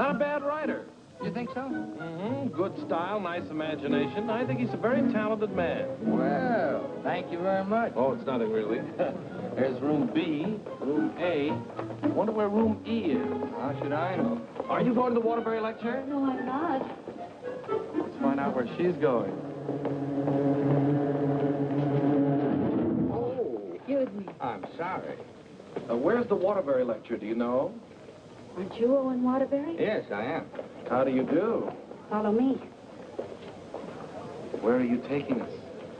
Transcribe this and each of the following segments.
Not a bad writer. You think so? Mm-hmm. Good style, nice imagination. I think he's a very talented man. Well, thank you very much. Oh, it's nothing really. There's room B, room A. I wonder where room E is. How should I know? Are you going to the Waterbury lecture? No, I'm not. Let's find out where she's going. Oh, Excuse me. I'm sorry. Where's the Waterbury lecture, do you know? Aren't you Owen Waterbury? Yes, I am. How do you do? Follow me. Where are you taking us?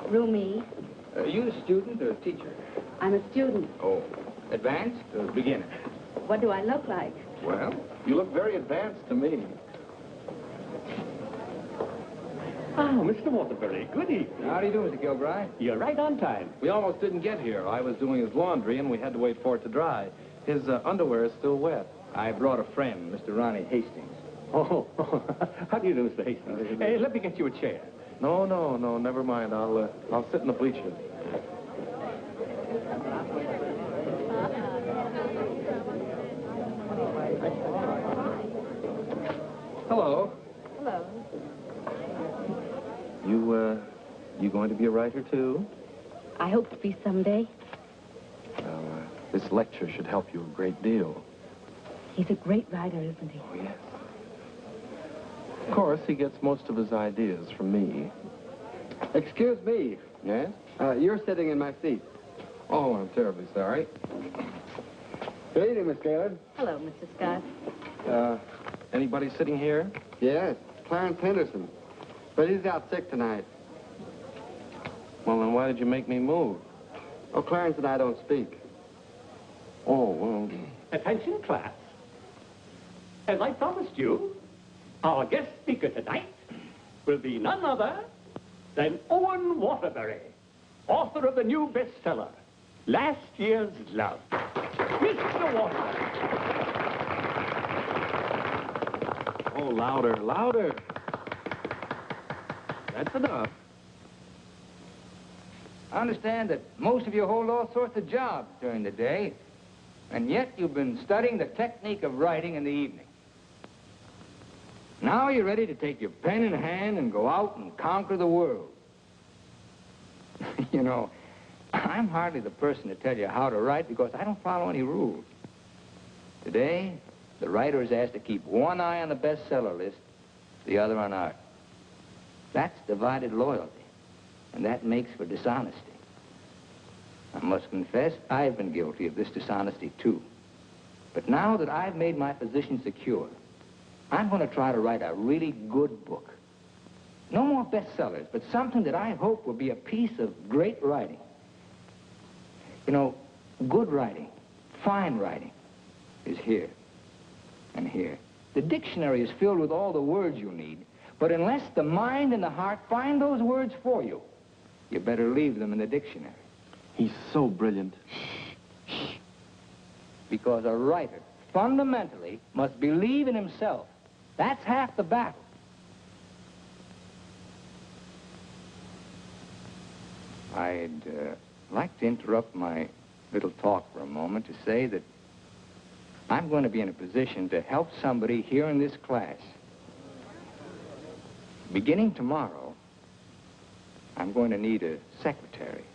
Room E. Are you a student or a teacher? I'm a student. Oh, advanced or beginner? What do I look like? Well, You look very advanced to me. Oh, Mr. Waterbury, good evening. how do you do, Mr. Kilbride? You're right on time. We almost didn't get here. I was doing his laundry, and we had to wait for it to dry. His underwear is still wet. I brought a friend, Mr. Ronnie Hastings. Oh, how do you do, Mr. Hastings? Hey, let me get you a chair. No, never mind. I'll sit in the bleachers. Hello. Hello. You going to be a writer, too? I hope to be someday. Well, this lecture should help you a great deal. He's a great writer, isn't he? Oh, yes. Of course, he gets most of his ideas from me. Excuse me. Yes? You're sitting in my seat. Oh, I'm terribly sorry. Good evening, Miss Gaylord. Hello, Mr. Scott. Anybody sitting here? Yes, Clarence Henderson. But he's out sick tonight. Well, then why did you make me move? Oh, Clarence and I don't speak. Oh, well... Attention, class. As I promised you, our guest speaker tonight will be none other than Owen Waterbury, author of the new bestseller, Last Year's Love. Mr. Waterbury. Oh, louder, louder. That's enough. I understand that most of you hold all sorts of jobs during the day, and yet you've been studying the technique of writing in the evening. Now you're ready to take your pen in hand and go out and conquer the world. You know, I'm hardly the person to tell you how to write because I don't follow any rules. Today, the writer is asked to keep one eye on the bestseller list, the other on art. That's divided loyalty, and that makes for dishonesty. I must confess, I've been guilty of this dishonesty, too. But now that I've made my position secure, I'm going to try to write a really good book. No more bestsellers, but something that I hope will be a piece of great writing. You know, good writing, fine writing, is here and here. The dictionary is filled with all the words you need, but unless the mind and the heart find those words for you, you better leave them in the dictionary. He's so brilliant. Because a writer, fundamentally, must believe in himself. That's half the battle. I'd like to interrupt my little talk for a moment to say that I'm going to be in a position to help somebody here in this class. Beginning tomorrow, I'm going to need a secretary.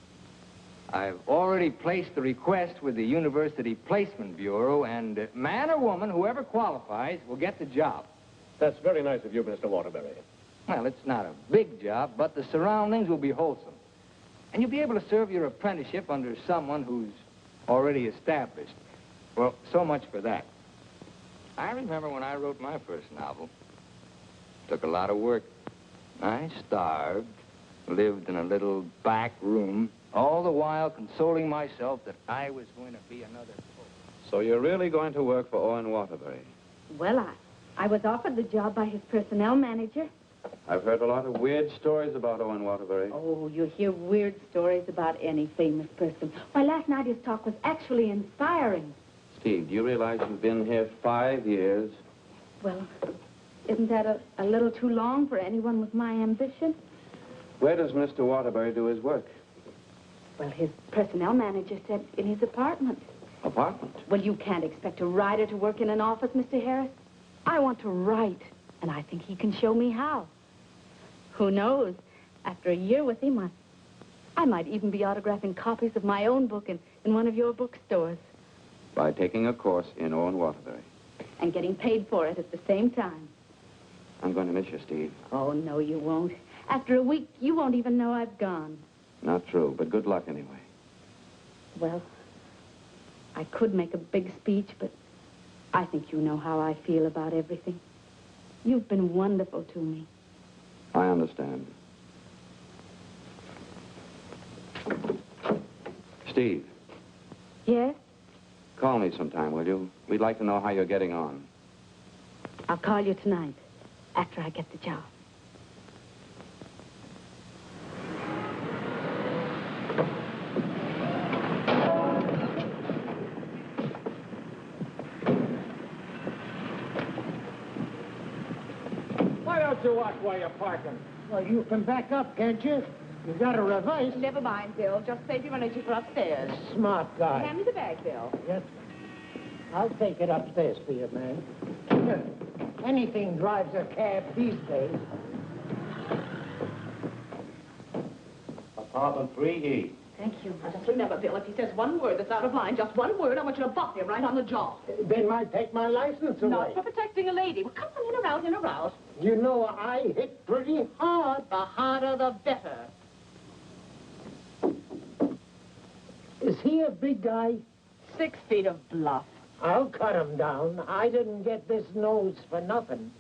I've already placed the request with the University Placement Bureau, and man or woman, whoever qualifies, will get the job. That's very nice of you, Mr. Waterbury. Well, it's not a big job, but the surroundings will be wholesome. And you'll be able to serve your apprenticeship under someone who's already established. Well, so much for that. I remember when I wrote my first novel. It took a lot of work. I starved, lived in a little back room, all the while consoling myself that I was going to be another poet. So you're really going to work for Owen Waterbury? Well, I was offered the job by his personnel manager. I've heard a lot of weird stories about Owen Waterbury. Oh, you hear weird stories about any famous person. Why, last night his talk was actually inspiring. Steve, do you realize you've been here 5 years? Well, isn't that a little too long for anyone with my ambition? Where does Mr. Waterbury do his work? Well, his personnel manager said in his apartment. Apartment? Well, you can't expect a writer to work in an office, Mr. Harris. I want to write, and I think he can show me how. Who knows? After a year with him, I might even be autographing copies of my own book in one of your bookstores. By taking a course in Owen Waterbury. And getting paid for it at the same time. I'm going to miss you, Steve. Oh, no, you won't. After a week, you won't even know I've gone. Not true, but good luck anyway. Well, I could make a big speech, but I think you know how I feel about everything. You've been wonderful to me. I understand. Steve. Yes? Call me sometime, will you? We'd like to know how you're getting on. I'll call you tonight, after I get the job. Why don't you watch while you're parking? Well, you can back up, can't you? You got to reverse. Never mind, Bill. Just save your energy for upstairs. Smart guy. Hand me the bag, Bill. Yes. I'll take it upstairs for you, man. Anything drives a cab these days. Apartment 3E. Thank you. Now, just remember, Bill, if he says one word that's out of line, just one word, I want you to bop him right on the jaw. They might take my license away. Not for protecting a lady. Well, come on, in or out, in or out. You know, I hit pretty hard. The harder, the better. Is he a big guy? 6 feet of bluff. I'll cut him down. I didn't get this nose for nothing.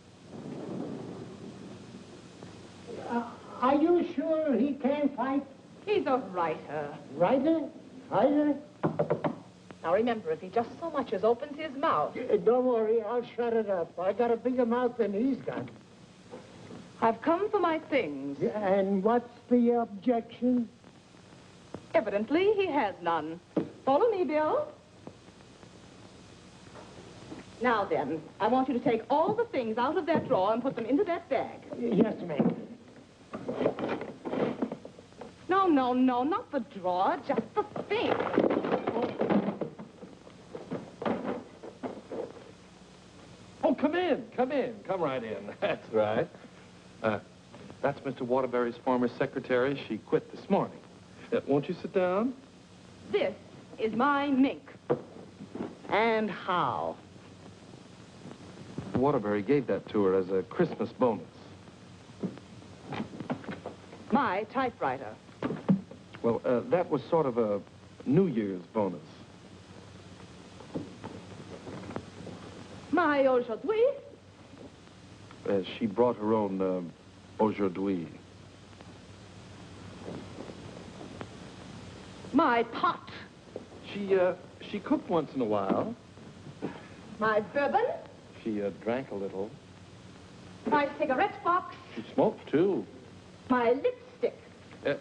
Are you sure he can't fight? He's a writer. Writer? Writer? Now, remember, if he just so much as opens his mouth... Don't worry, I'll shut it up. I got a bigger mouth than he's got. I've come for my things. And what's the objection? Evidently, he has none. Follow me, Bill. Now then, I want you to take all the things out of that drawer and put them into that bag. Yes, ma'am. No, no, no, not the drawer, just the thing. Oh, come in. Come right in. That's right. That's Mr. Waterbury's former secretary. She quit this morning. Won't you sit down? This is my mink. And how? Waterbury gave that to her as a Christmas bonus. My typewriter. Well, that was sort of a New Year's bonus. My aujourd'hui. She brought her own aujourd'hui. My pot. She cooked once in a while. My bourbon. She drank a little. My cigarette box. She smoked, too. My lipstick.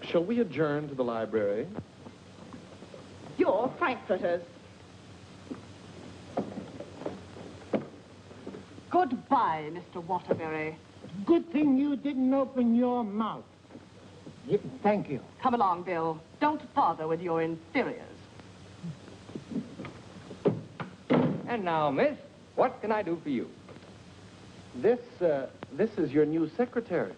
Shall we adjourn to the library? Your frankfurters. Goodbye, Mr. Waterbury. Good thing you didn't open your mouth. Thank you. Come along, Bill. Don't bother with your inferiors. And now, miss, what can I do for you? This is your new secretary.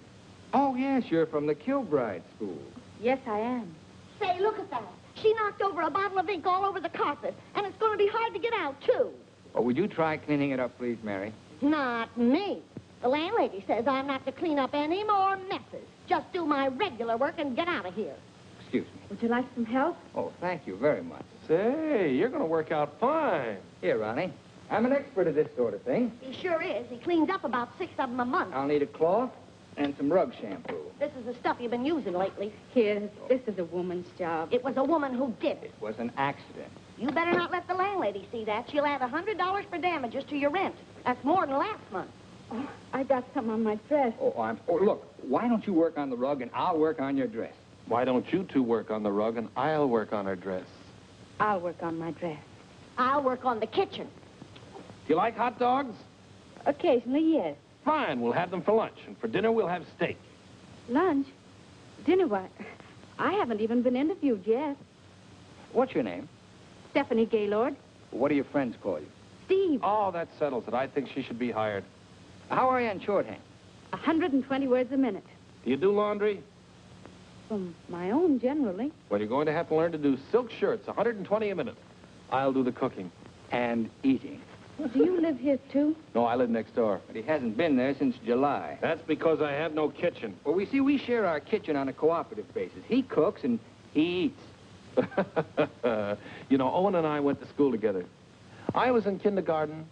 Oh, yes, you're from the Kilbride School. Yes, I am. Say, look at that. She knocked over a bottle of ink all over the carpet, and it's going to be hard to get out, too. Oh, would you try cleaning it up, please, Mary? Not me. The landlady says I'm not to clean up any more messes. Just do my regular work and get out of here. Excuse me. Would you like some help? Oh, thank you very much. Say, you're going to work out fine. Here, Ronnie. I'm an expert at this sort of thing. He sure is. He cleans up about 6 of them a month. I'll need a cloth and some rug shampoo. This is the stuff you've been using lately. Here, this is a woman's job. It was a woman who did it. It was an accident. You better not let the landlady see that. She'll add $100 for damages to your rent. That's more than last month. Oh, I got some on my dress. Oh, look, why don't you work on the rug and I'll work on your dress? Why don't you two work on the rug and I'll work on her dress? I'll work on my dress. I'll work on the kitchen. Do you like hot dogs? Occasionally, yes. Fine, we'll have them for lunch. And for dinner, we'll have steak. Lunch? Dinner, what? I haven't even been interviewed yet. What's your name? Stephanie Gaylord. What do your friends call you? Steve. Oh, that settles it. I think she should be hired. How are you on shorthand? 120 words a minute. Do you do laundry? From my own, generally. Well, you're going to have to learn to do silk shirts, 120 a minute. I'll do the cooking. And eating. Do you live here, too? No, I live next door. But he hasn't been there since July. That's because I have no kitchen. Well, we share our kitchen on a cooperative basis. He cooks and he eats. You know, Owen and I went to school together. I was in kindergarten,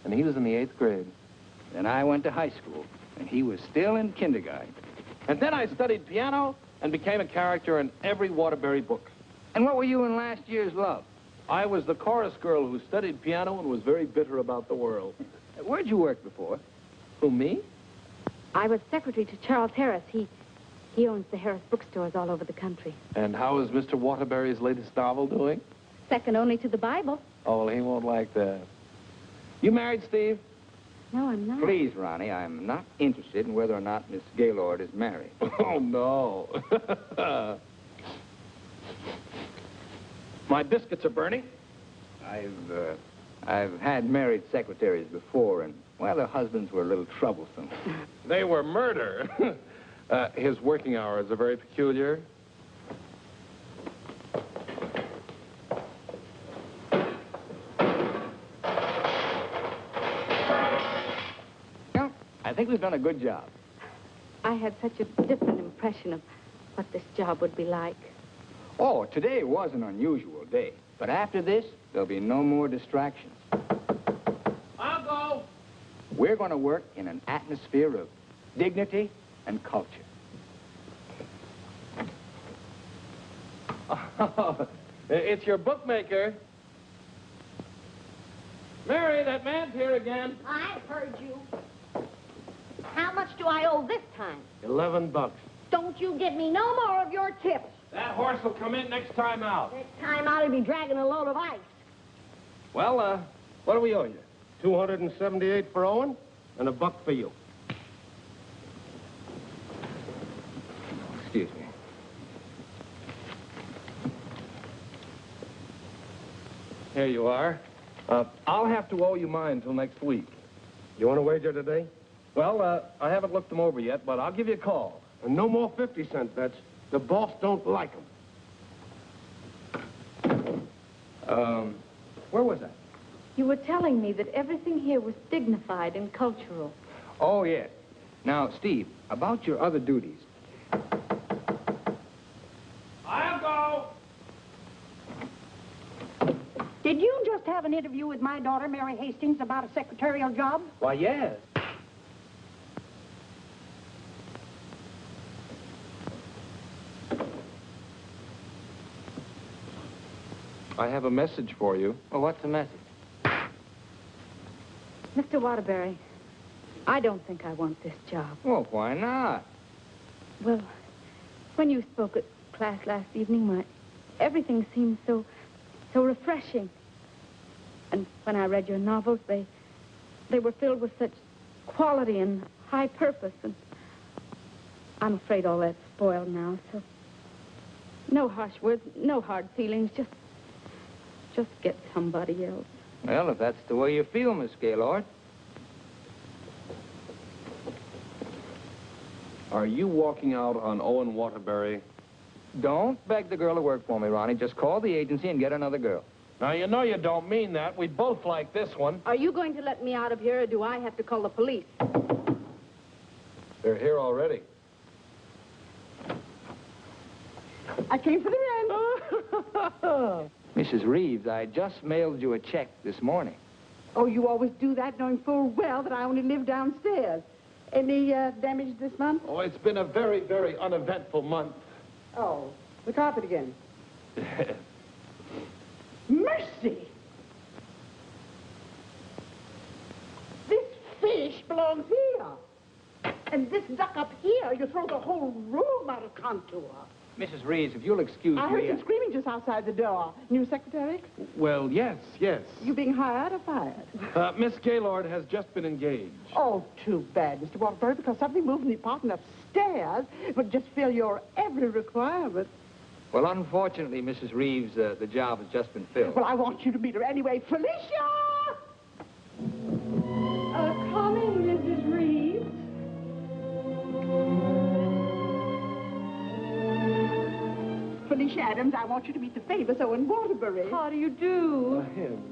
and he was in the 8th grade. Then I went to high school, and he was still in kindergarten. And then I studied piano and became a character in every Waterbury book. And what were you in last year's Love? I was the chorus girl who studied piano and was very bitter about the world. Where'd you work before? Who, me? I was secretary to Charles Harris. He owns the Harris bookstores all over the country. And how is Mr. Waterbury's latest novel doing? Second only to the Bible. Oh, well, he won't like that. You married, Steve? No, I'm not. Please, Ronnie, I'm not interested in whether or not Miss Gaylord is married. Oh, no. My biscuits are burning. I've had married secretaries before, and, well, their husbands were a little troublesome. They were murder. His working hours are very peculiar. Well, I think we've done a good job. I had such a different impression of what this job would be like. Oh, today was an unusual day. But after this, there'll be no more distractions. I'll go. We're going to work in an atmosphere of dignity and culture. Oh, it's your bookmaker. Mary, that man's here again. I heard you. How much do I owe this time? $11. Don't you give me no more of your tips. That horse will come in next time out. Next time I'll be dragging a load of ice. Well, what do we owe you? $278 for Owen and $1 for you. Excuse me. Here you are. I'll have to owe you mine till next week. You want to wager today? Well, I haven't looked them over yet, but I'll give you a call. And no more 50-cent bets. The boss don't like them. Where was I? You were telling me that everything here was dignified and cultural. Oh, yes. Now, Steve, about your other duties. I'll go. Did you just have an interview with my daughter, Mary Hastings, about a secretarial job? Why, yes. I have a message for you. Well, what's the message? Mr. Waterbury, I don't think I want this job. Well, why not? Well, when you spoke at class last evening, everything seemed so refreshing. And when I read your novels, they were filled with such quality and high purpose. And I'm afraid all that's spoiled now, so no harsh words, no hard feelings, just get somebody else. Well, if that's the way you feel, Miss Gaylord. Are you walking out on Owen Waterbury? Don't beg the girl to work for me, Ronnie. Just call the agency and get another girl. Now, you know you don't mean that. We both like this one. Are you going to let me out of here, or do I have to call the police? They're here already. I came for the rent. Mrs. Reeves, I just mailed you a check this morning. Oh, you always do that, knowing full well that I only live downstairs. Any damage this month? Oh, it's been a very, very uneventful month. Oh, the carpet again. Mercy! This fish belongs here. And this duck up here, you throw the whole room out of contour. Mrs. Reeves, if you'll excuse I heard me... some screaming just outside the door. New secretary? Well, yes. You being hired or fired? Miss Gaylord has just been engaged. Oh, too bad, Mr. Waterbury, because something moved in the apartment upstairs would just fill your every requirement. Well, unfortunately, Mrs. Reeves, the job has just been filled. Well, I want you to meet her anyway. Felicia! Coming, Mrs. Reeves. Felicia Adams. I want you to meet the famous Owen Waterbury. How do you do? Him.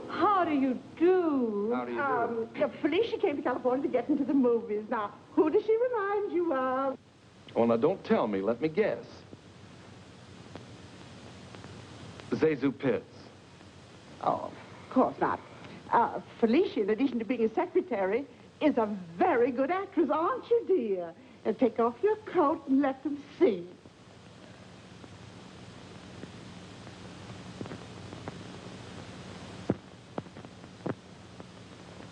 How do you do? How do you do? Felicia came to California to get into the movies. Now, who does she remind you of? Oh, now, don't tell me. Let me guess. Zazu Pitts. Oh, of course not. Felicia, in addition to being a secretary, is a very good actress, aren't you, dear? And take off your coat and let them see.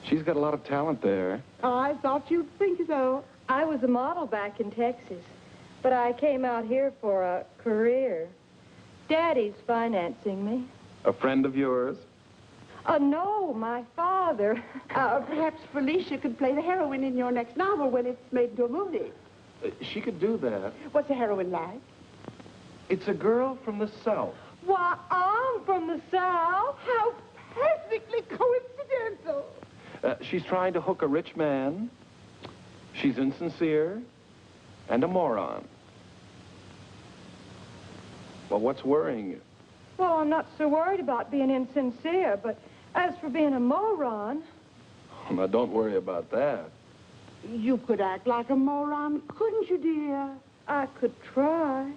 She's got a lot of talent there. I thought you'd think so. I was a model back in Texas, but I came out here for a career. Daddy's financing me. A friend of yours? No, my father. Perhaps Felicia could play the heroine in your next novel when it's made into a movie. She could do that. What's the heroine like? It's a girl from the South. Why, I'm from the South. How perfectly coincidental. She's trying to hook a rich man. She's insincere and a moron. Well, what's worrying you? Well, I'm not so worried about being insincere, but as for being a moron... Now, don't worry about that. You could act like a moron, couldn't you, dear? I could try.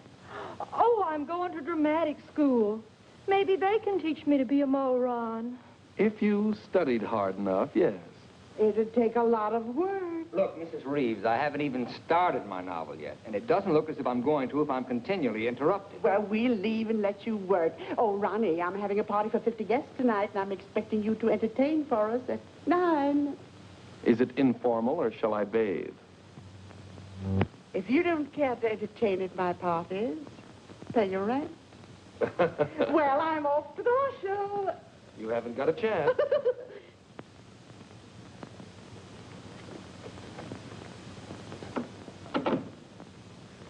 Oh, I'm going to dramatic school. Maybe they can teach me to be a moron. If you studied hard enough, yes. It'd take a lot of work. Look, Mrs. Reeves, I haven't even started my novel yet, and it doesn't look as if I'm going to if I'm continually interrupted. Well, we'll leave and let you work. Oh, Ronnie, I'm having a party for 50 guests tonight, and I'm expecting you to entertain for us at 9. Is it informal, or shall I bathe? If you don't care to entertain at my parties, pay your rent. Well, I'm off to the horse show. You haven't got a chance.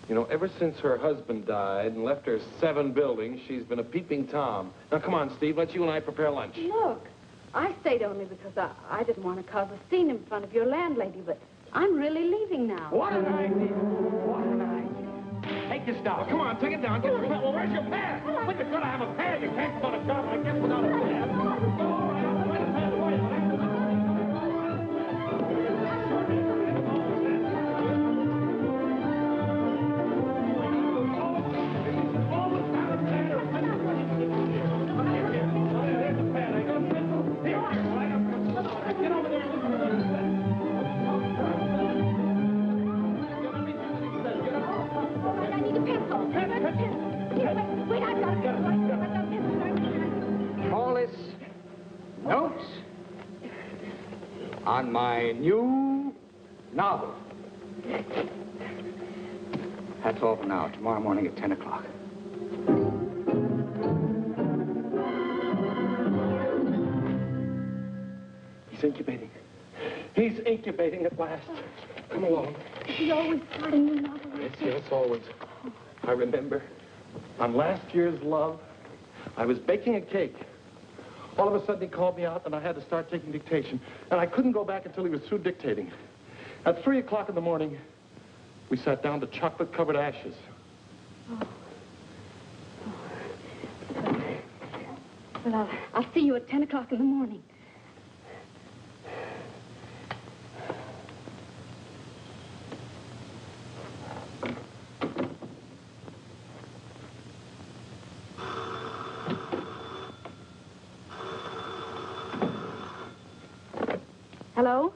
You know, ever since her husband died and left her 7 buildings, she's been a peeping Tom. Now, come on, Steve, let's you and I prepare lunch. Look, I stayed only because I didn't want to cause a scene in front of your landlady, but I'm really leaving now. What an idea. What an idea. Take this down. Come on, take it down. Get your pad. Well, where's your pad? When you're going to have a pad, you can't go to a job like this without a pad. All right, I'll find a pad for you. Call this notes on my new novel. That's all for now. Tomorrow morning at 10 o'clock. He's incubating. He's incubating at last. Come along. He always start a new novel. Yes, always. I remember on last year's Love, I was baking a cake. All of a sudden, he called me out, and I had to start taking dictation. And I couldn't go back until he was through dictating. At 3 o'clock in the morning, we sat down to chocolate-covered ashes. Well, I'll see you at 10 o'clock in the morning. Hello?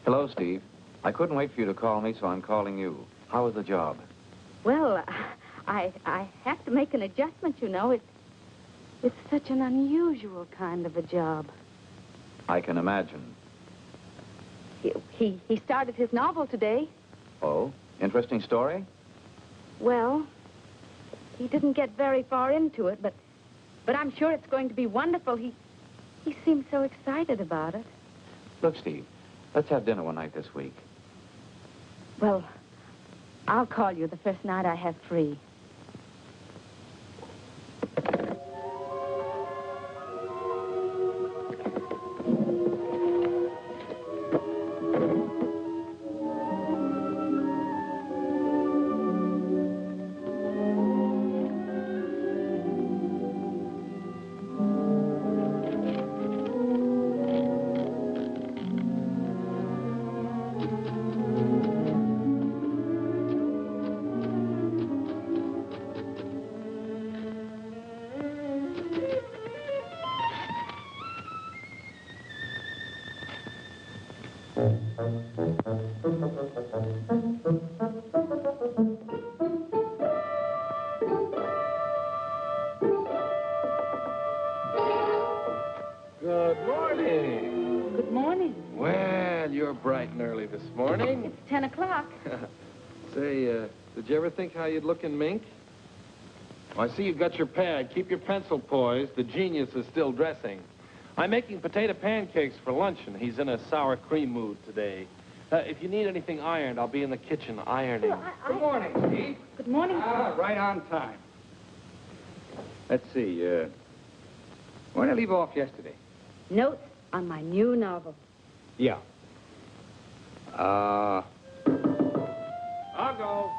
Hello, Steve. I couldn't wait for you to call me, so I'm calling you. How was the job? Well, I have to make an adjustment, you know. It's such an unusual kind of a job. I can imagine. He started his novel today. Oh, interesting story? Well, he didn't get very far into it, but I'm sure it's going to be wonderful. He seemed so excited about it. Look, Steve, let's have dinner one night this week. Well, I'll call you the first night I have free. Morning. It's 10 o'clock. Say, did you ever think how you'd look in mink? Oh, I see you got your pad. Keep your pencil poised. The genius is still dressing. I'm making potato pancakes for lunch, and he's in a sour cream mood today. If you need anything ironed, I'll be in the kitchen ironing. Good morning, Steve. Good morning. Right on time. Let's see, where did I leave off yesterday? Notes on my new novel. Yeah. I'll go.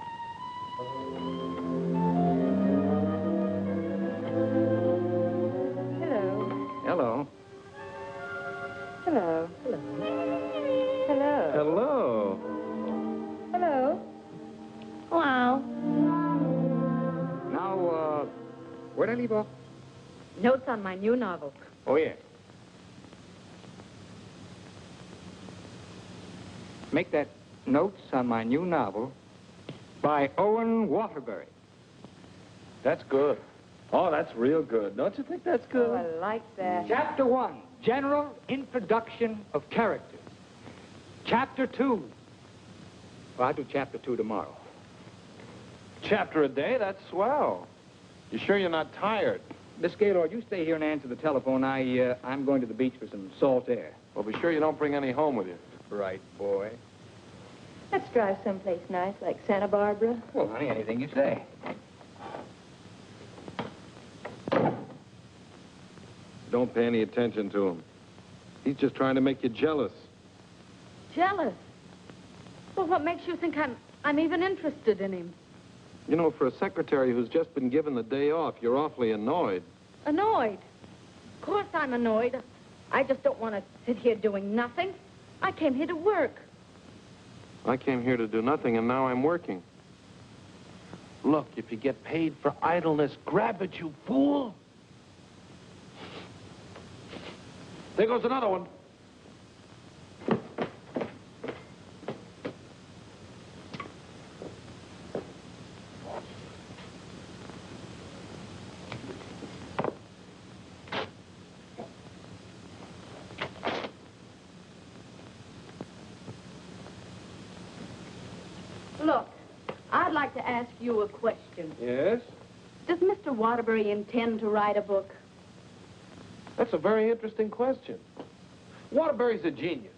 Hello. Hello. Hello. Hello. Hello. Hello. Hello. Now, where did I leave off? Notes on my new novel. Oh, yeah. Make that Notes on My New Novel by Owen Waterbury. That's good. Oh, that's real good. Don't you think that's good? Oh, I like that. Chapter 1, General Introduction of Characters. Chapter 2. Well, I'll do Chapter 2 tomorrow. Chapter a day? That's swell. You sure you're not tired? Miss Gaylord, you stay here and answer the telephone. I'm going to the beach for some salt air. Well, be sure you don't bring any home with you. Right, boy. Let's drive someplace nice, like Santa Barbara. Well, honey, anything you say. Don't pay any attention to him. He's just trying to make you jealous. Jealous? Well, what makes you think I'm even interested in him? You know, for a secretary who's just been given the day off, you're awfully annoyed. Annoyed? Of course I'm annoyed. I just don't want to sit here doing nothing. I came here to work. I came here to do nothing, and now I'm working. Look, if you get paid for idleness, grab it, you fool. There goes another one. Look, I'd like to ask you a question. Yes? Does Mr. Waterbury intend to write a book? That's a very interesting question. Waterbury's a genius.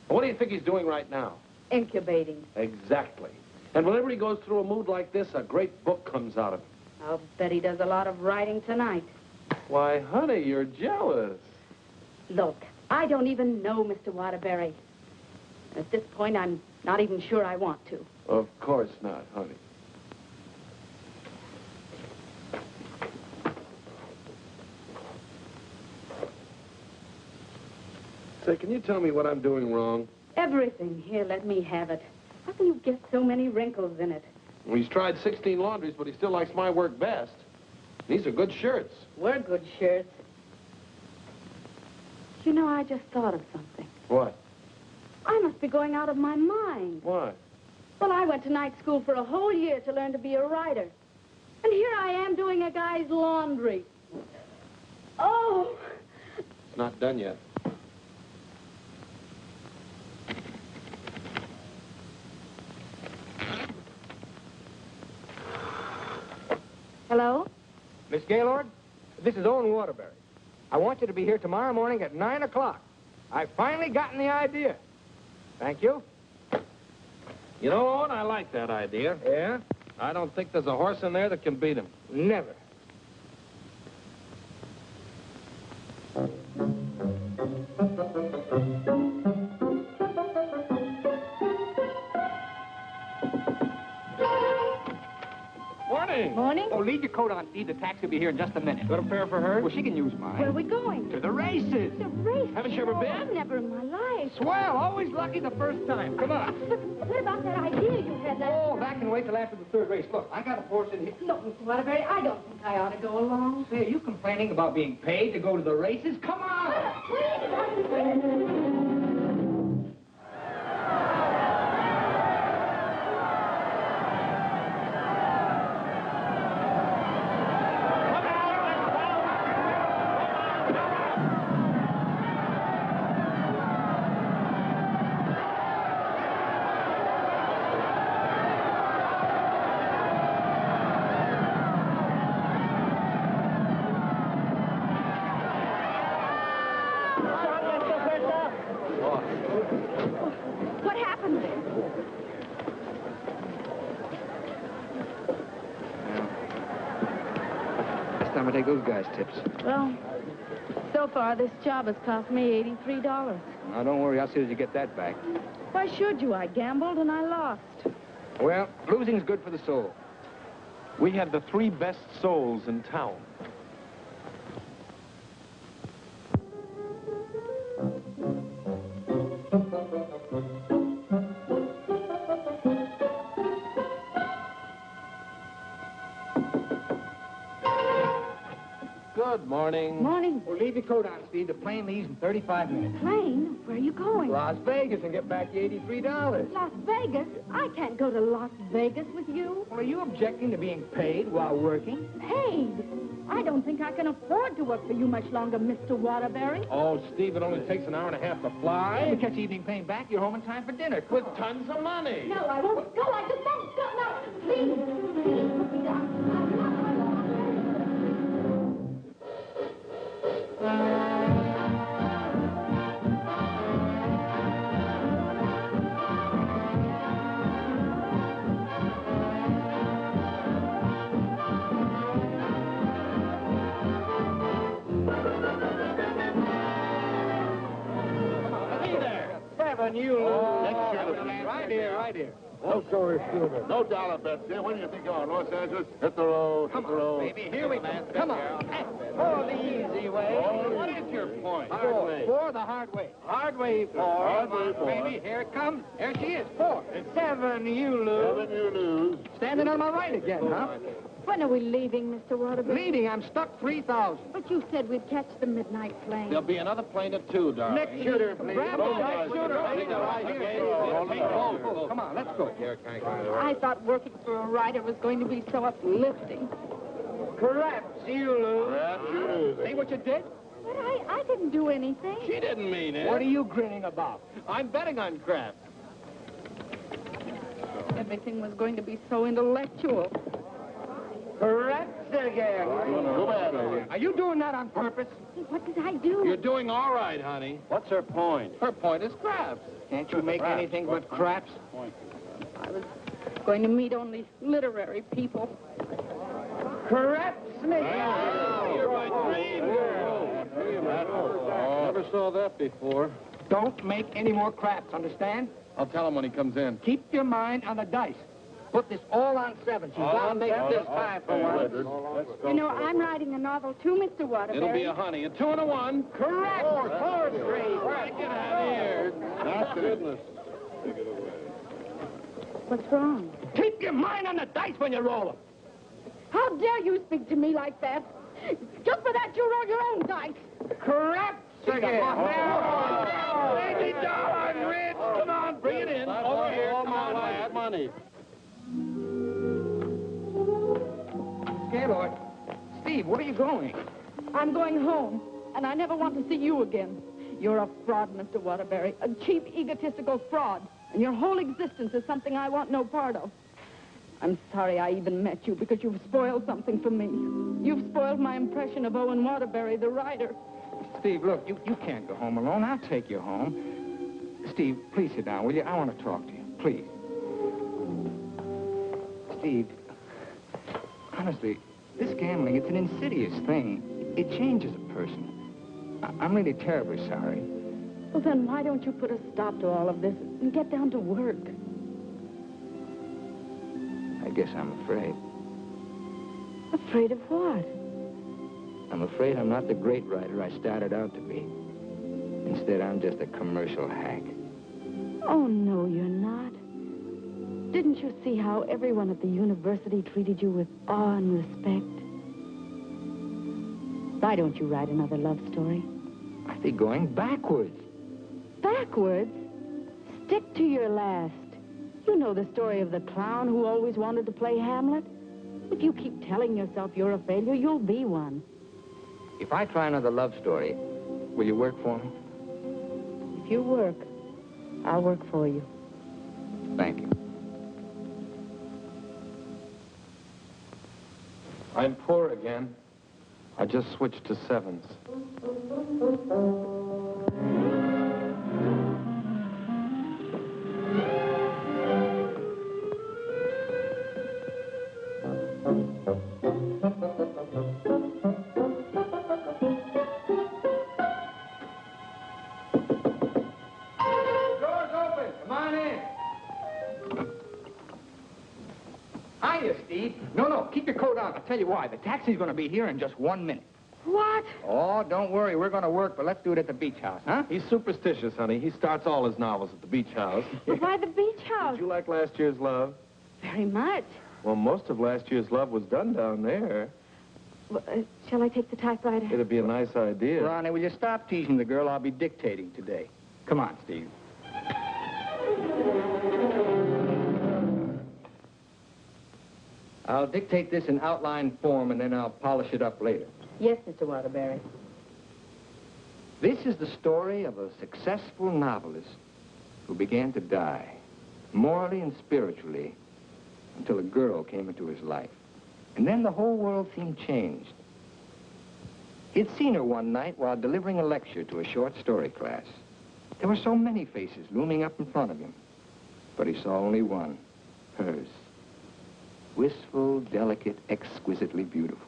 What do you think he's doing right now? Incubating. Exactly. And whenever he goes through a mood like this, a great book comes out of him. I'll bet he does a lot of writing tonight. Why, honey, you're jealous. Look, I don't even know Mr. Waterbury. At this point, I'm not even sure I want to. Of course not, honey. Say, can you tell me what I'm doing wrong? Everything. Here, let me have it. How can you get so many wrinkles in it? Well, he's tried 16 laundries, but he still likes my work best. These are good shirts. We're good shirts. You know, I just thought of something. What? I must be going out of my mind. Why? Well, I went to night school for a whole year to learn to be a writer. And here I am doing a guy's laundry. Oh! It's not done yet. Hello? Miss Gaylord, this is Owen Waterbury. I want you to be here tomorrow morning at 9 o'clock. I've finally gotten the idea. Thank you. You know, Owen, I like that idea. Yeah? I don't think there's a horse in there that can beat him. Never. Morning. Morning? Oh, leave your coat on, Steve. The taxi will be here in just a minute. Got a pair for her? Well, she can use mine. Where are we going? To the races. The race. Haven't you ever been? I've never in my life. Swell. Always lucky the first time. Come on. But what about that idea you had last... Oh, that can wait till after the third race. Look, I got a horse in here. Look, Mr. Waterbury, I don't think I ought to go along. Say, are you complaining about being paid to go to the races? Come on! time I take those guys' tips. Well, so far this job has cost me $83. Now, don't worry. I'll see that you get that back. Why should you? I gambled and I lost. Well, losing's good for the soul. We had the 3 best souls in town. Good morning. Morning. Well, leave your coat on, Steve. The plane leaves in 35 minutes. Plane? Where are you going? Las Vegas and get back your $83. Las Vegas? I can't go to Las Vegas with you. Well, are you objecting to being paid while working? Paid? I don't think I can afford to work for you much longer, Mr. Waterbury. Oh, Steve, it only takes an hour and a half to fly. If you catch evening plane back, you're home in time for dinner. With tons of money. No, I won't go. I just won't go. No, please. Put me down. Right here. No story, Stephen. No dollar bets here. When do you think you're on? Los Angeles? Hit the road. Hit the road. Baby, here we go. Come on. Oh, the easy way. What is your point? Hard way. 4 the hard way. Hard way 4. Hard way 4. Baby, here it comes. Here she is. 4. 7, you lose. 7, you lose. Standing on my right again, huh? When are we leaving, Mr. Waterbury? Leading, I'm stuck 3,000. But you said we'd catch the midnight plane. There'll be another plane at 2, darling. Next shooter, please. Grab the right shooter. Come on, let's go. I thought working for a writer was going to be so uplifting. Perhaps you lose. Perhaps you lose. See what you did? But I didn't do anything. She didn't mean it. What are you grinning about? I'm betting on crap. Everything was going to be so intellectual. Perhaps again. Too bad, lady. Are you doing that on purpose? What did I do? You're doing all right, honey. What's her point? Her point is craps. Can't you make anything but craps? I was going to meet only literary people. Craps me. You're my dream girl. Never saw that before. Don't make any more craps, understand? I'll tell him when he comes in. Keep your mind on the dice. Put this all on 7. She's gonna make this 5 for once. You know, I'm writing a novel too, Mr. Waterbury. It'll be a honey. A 2 and a 1. Correct. 4 3. Get out of here. That's goodness. What's wrong? Keep your mind on the dice when you roll them. How dare you speak to me like that? Just for that, you roll your own dice. Correct again. $80, Rich. Come on, bring it in. Over here. Come on, lad. Money. Gaylord. Steve, where are you going? I'm going home, and I never want to see you again. You're a fraud, Mr. Waterbury, a cheap, egotistical fraud, and your whole existence is something I want no part of. I'm sorry I even met you, because you've spoiled something for me. You've spoiled my impression of Owen Waterbury, the writer. Steve, look, you can't go home alone. I'll take you home. Steve, please sit down, will you? I want to talk to you, please. Steve, honestly, this gambling, it's an insidious thing. It changes a person. I'm really terribly sorry. Well, then why don't you put a stop to all of this and get down to work? I guess I'm afraid. Afraid of what? I'm afraid I'm not the great writer I started out to be. Instead, I'm just a commercial hack. Oh, no, you're not. Didn't you see how everyone at the university treated you with awe and respect? Why don't you write another love story? I'd be going backwards. Backwards? Stick to your last. You know the story of the clown who always wanted to play Hamlet? If you keep telling yourself you're a failure, you'll be one. If I try another love story, will you work for me? If you work, I'll work for you. Thank you. I'm poor again. I just switched to 7s. Hiya, Steve. No, keep your coat on. I'll tell you why. The taxi's going to be here in just 1 minute. What? Oh, don't worry. We're going to work, but let's do it at the beach house, huh? He's superstitious, honey. He starts all his novels at the beach house. But why the beach house? Did you like last year's Love? Very much. Well, most of last year's Love was done down there. Well, shall I take the typewriter? It'd be a nice idea. Ronnie, will you stop teasing the girl? I'll be dictating today. Come on, Steve. I'll dictate this in outline form, and then I'll polish it up later. Yes, Mr. Waterbury. This is the story of a successful novelist who began to die, morally and spiritually, until a girl came into his life. And then the whole world seemed changed. He'd seen her one night while delivering a lecture to a short story class. There were so many faces looming up in front of him, but he saw only one, hers. Wistful, delicate, exquisitely beautiful.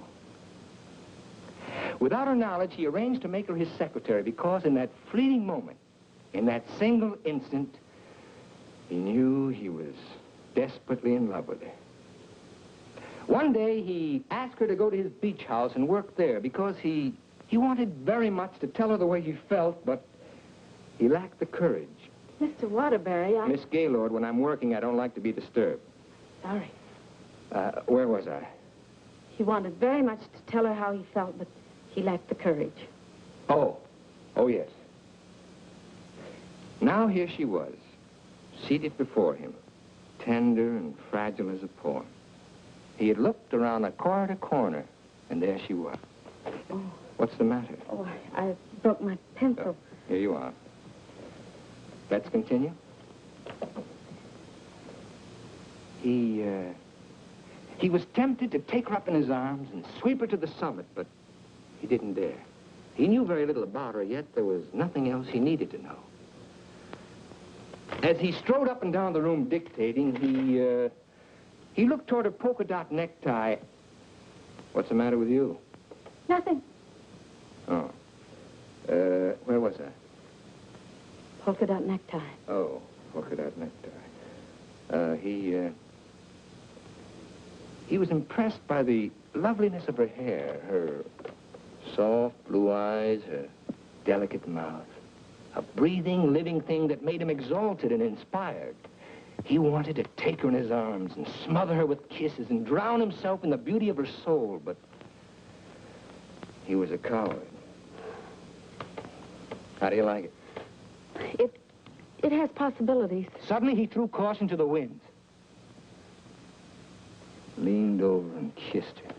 Without her knowledge, he arranged to make her his secretary because in that fleeting moment, in that single instant, he knew he was desperately in love with her. One day, he asked her to go to his beach house and work there because he wanted very much to tell her the way he felt, but he lacked the courage. Mr. Waterbury, Miss Gaylord, when I'm working, I don't like to be disturbed. Sorry. Where was I? He wanted very much to tell her how he felt, but he lacked the courage. Oh, yes. Now here she was, seated before him, tender and fragile as a poem. He had looked around a corner to corner, and there she was. Oh. What's the matter? Oh, I broke my pencil. Here you are. Let's continue. He was tempted to take her up in his arms and sweep her to the summit, but he didn't dare. He knew very little about her, yet there was nothing else he needed to know. As he strode up and down the room dictating, he looked toward her polka dot necktie. What's the matter with you? Nothing. Oh. Where was I? Polka dot necktie. Oh, polka dot necktie. He was impressed by the loveliness of her hair, her soft blue eyes, her delicate mouth. A breathing, living thing that made him exalted and inspired. He wanted to take her in his arms and smother her with kisses and drown himself in the beauty of her soul, but he was a coward. How do you like it? It has possibilities. Suddenly he threw caution to the winds. Leaned over and kissed her.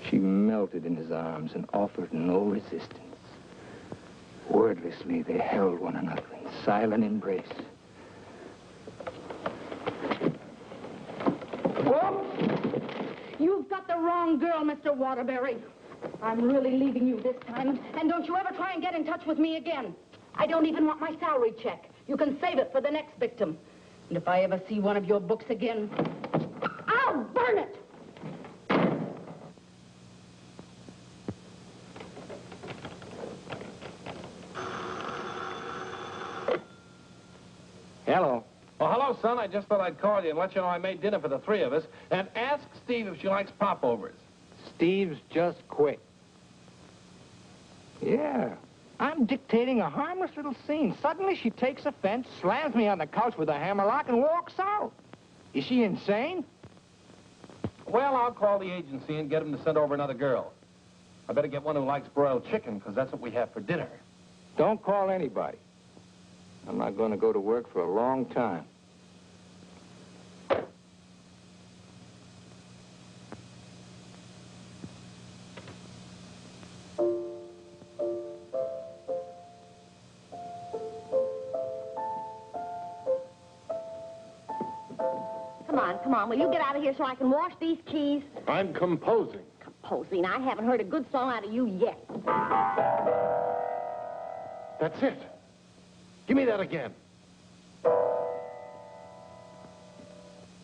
She melted in his arms and offered no resistance. Wordlessly, they held one another in silent embrace. Whoa! You've got the wrong girl, Mr. Waterbury. I'm really leaving you this time, and don't you ever try and get in touch with me again. I don't even want my salary check. You can save it for the next victim. And if I ever see one of your books again, I'll burn it! Hello. Oh, hello, son. I just thought I'd call you and let you know I made dinner for the three of us. And ask Steve if she likes popovers. Steve's just quit. Yeah. I'm dictating a harmless little scene. Suddenly she takes offense, slams me on the couch with a hammerlock, and walks out. Is she insane? Well, I'll call the agency and get them to send over another girl. I better get one who likes broiled chicken, because that's what we have for dinner. Don't call anybody. I'm not going to go to work for a long time. Come on, will you get out of here so I can wash these keys? I'm composing. Composing? I haven't heard a good song out of you yet. That's it. Give me that again.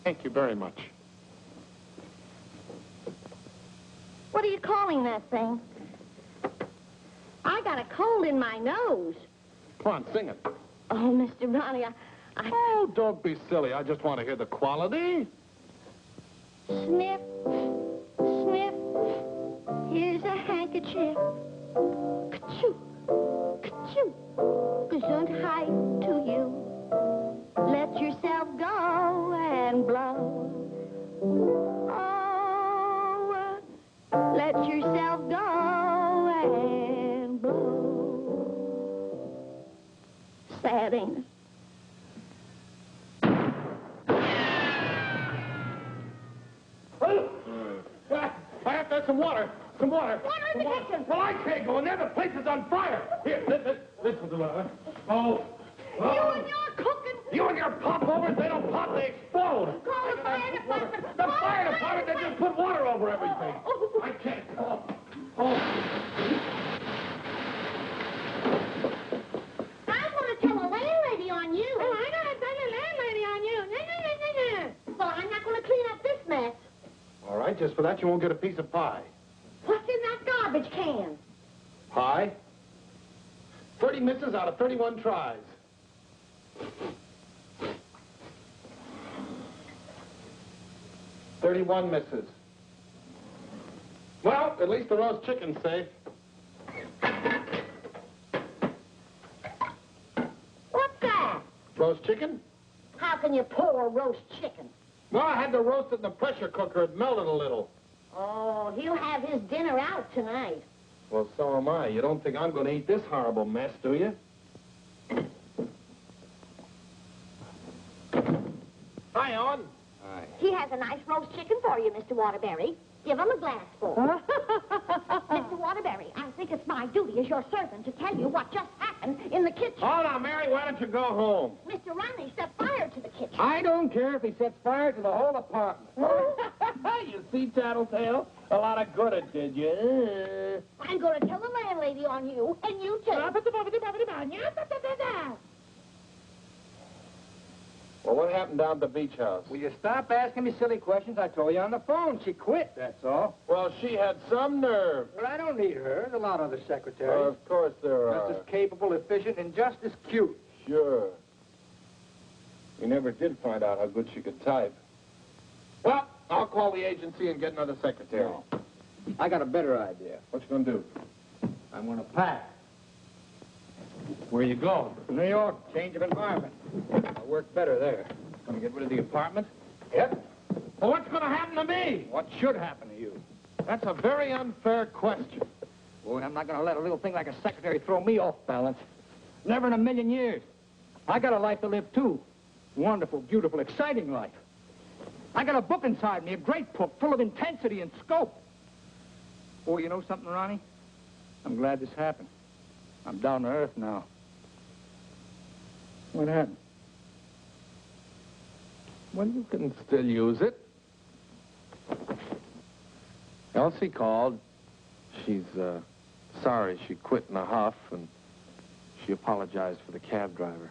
Thank you very much. What are you calling that thing? I got a cold in my nose. Come on, sing it. Oh, Mr. Ronnie, Oh, don't be silly. I just want to hear the quality. Sniff, sniff, here's a handkerchief. Ka-choo, ka-choo, gesundheit to you. Let yourself go and blow. Oh, let yourself go and blow. Sad, ain't it? I have to have some water. Some water. Water in the kitchen. Well, I can't go in there. The place is on fire. Here, listen to her. Oh. You and your cooking. You and your popovers, they don't pop, they explode. Call the fire department. The fire department, they just put water over everything. I can't. Oh. I'm going to tell a landlady on you. Oh, I'm going to tell a landlady on you. Well, I'm not going to clean up this mess. All right, just for that, you won't get a piece of pie. What's in that garbage can? Pie? 30 misses out of 31 tries. $31 misses. Well, at least the roast chicken's safe. What's that? Roast chicken? How can you pour roast chicken? Well, I had to roast it in the pressure cooker. It melted a little. Oh, he'll have his dinner out tonight. Well, so am I. You don't think I'm going to eat this horrible mess, do you? Hi, Owen. Hi. He has a nice roast chicken for you, Mr. Waterbury. Give him a glassful. Mr. Waterbury, I think it's my duty as your servant to tell you what just happened in the kitchen. Oh, now, Mary, why don't you go home? Mr. Ronley set fire to the kitchen. I don't care if he sets fire to the whole apartment. You see, Tattletale? A lot of good it did you. I'm going to tell the landlady on you, and you too. Well, what happened down at the beach house? Will you stop asking me silly questions? I told you on the phone. She quit, that's all. Well, she had some nerve. Well, I don't need her. There's a lot of other secretaries. Of course there are. Just as capable, efficient, and just as cute. Sure. We never did find out how good she could type. Well, I'll call the agency and get another secretary. No. I got a better idea. What you gonna do? I'm going to pack. Where you going? New York, change of environment. I'll work better there. Gonna get rid of the apartment? Yep. Well, what's gonna happen to me? What should happen to you? That's a very unfair question. Boy, I'm not going to let a little thing like a secretary throw me off balance. Never in a million years. I got a life to live, too. Wonderful, beautiful, exciting life. I got a book inside me, a great book, full of intensity and scope. Boy, you know something, Ronnie? I'm glad this happened. I'm down to earth now. What happened? Well, you can still use it. Elsie called. She's, sorry she quit in a huff, and she apologized for the cab driver.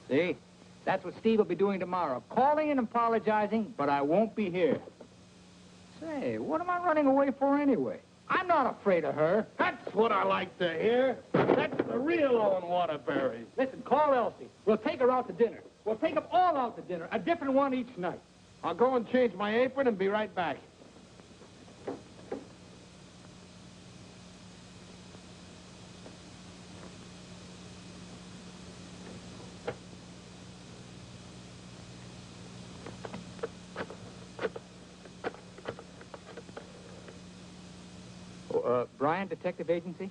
See? That's what Steve will be doing tomorrow. Calling and apologizing, but I won't be here. Say, what am I running away for anyway? I'm not afraid of her. That's what I like to hear. That's the real Owen Waterbury. Listen, call Elsie. We'll take her out to dinner. We'll take them all out to dinner, a different one each night. I'll go and change my apron and be right back. Brian Detective Agency?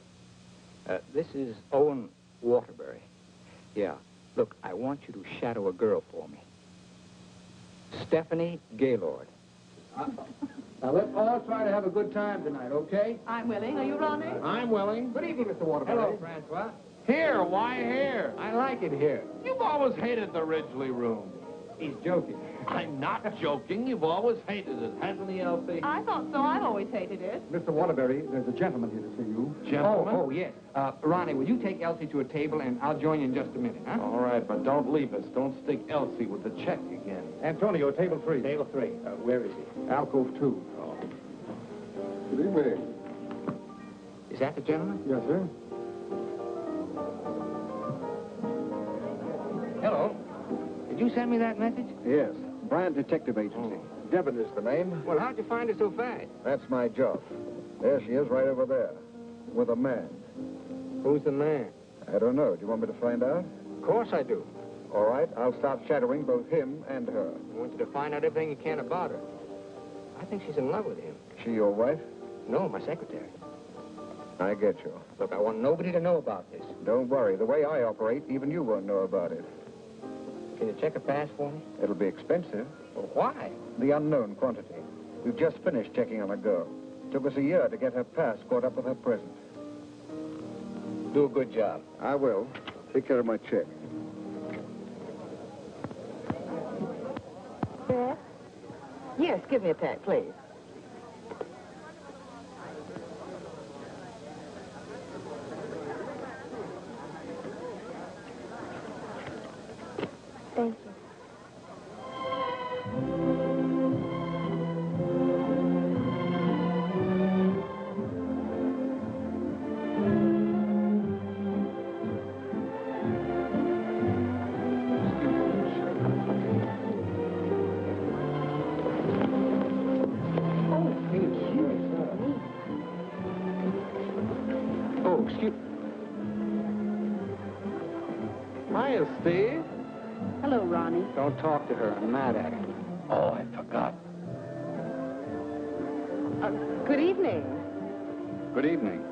This is Owen Waterbury. Yeah. Look, I want you to shadow a girl for me. Stephanie Gaylord. Now, let's all try to have a good time tonight, okay? I'm willing. Are you, Ronnie? I'm willing. Good evening, Mr. Waterbury. Hello, Francois. Here, why here? I like it here. You've always hated the Ridgely room. He's joking. I'm not joking. You've always hated it, hasn't he, Elsie? I thought so. I've always hated it. Mr. Waterbury, there's a gentleman here to see you. Gentlemen? Oh, yes. Ronnie, will you take Elsie to a table, and I'll join you in just a minute, huh? All right, but don't leave us. Don't stick Elsie with the check again. Antonio, table 3. Table 3. Where is he? Alcove 2. Oh. Good evening. Is that the gentleman? Yes, sir. Hello. Did you send me that message? Yes. Brand Detective Agency. Devon is the name. Well, how'd you find her so fast? That's my job. There she is, right over there, with a man. Who's the man? I don't know. Do you want me to find out? Of course I do. All right, I'll start shadowing both him and her. I want you to find out everything you can about her. I think she's in love with him. She your wife? No, my secretary. I get you. Look, I want nobody to know about this. Don't worry. The way I operate, even you won't know about it. Can you check a pass for me? It'll be expensive. Well, why? The unknown quantity. We've just finished checking on a girl. Took us a year to get her pass caught up with her present. Do a good job. I will. Take care of my check. Yes? Yes, give me a pack, please. Thank you. Oh, excuse... Hiya, Steve. Hello, Ronnie. Don't talk to her. I'm mad at her. Oh, I forgot. Good evening. Good evening.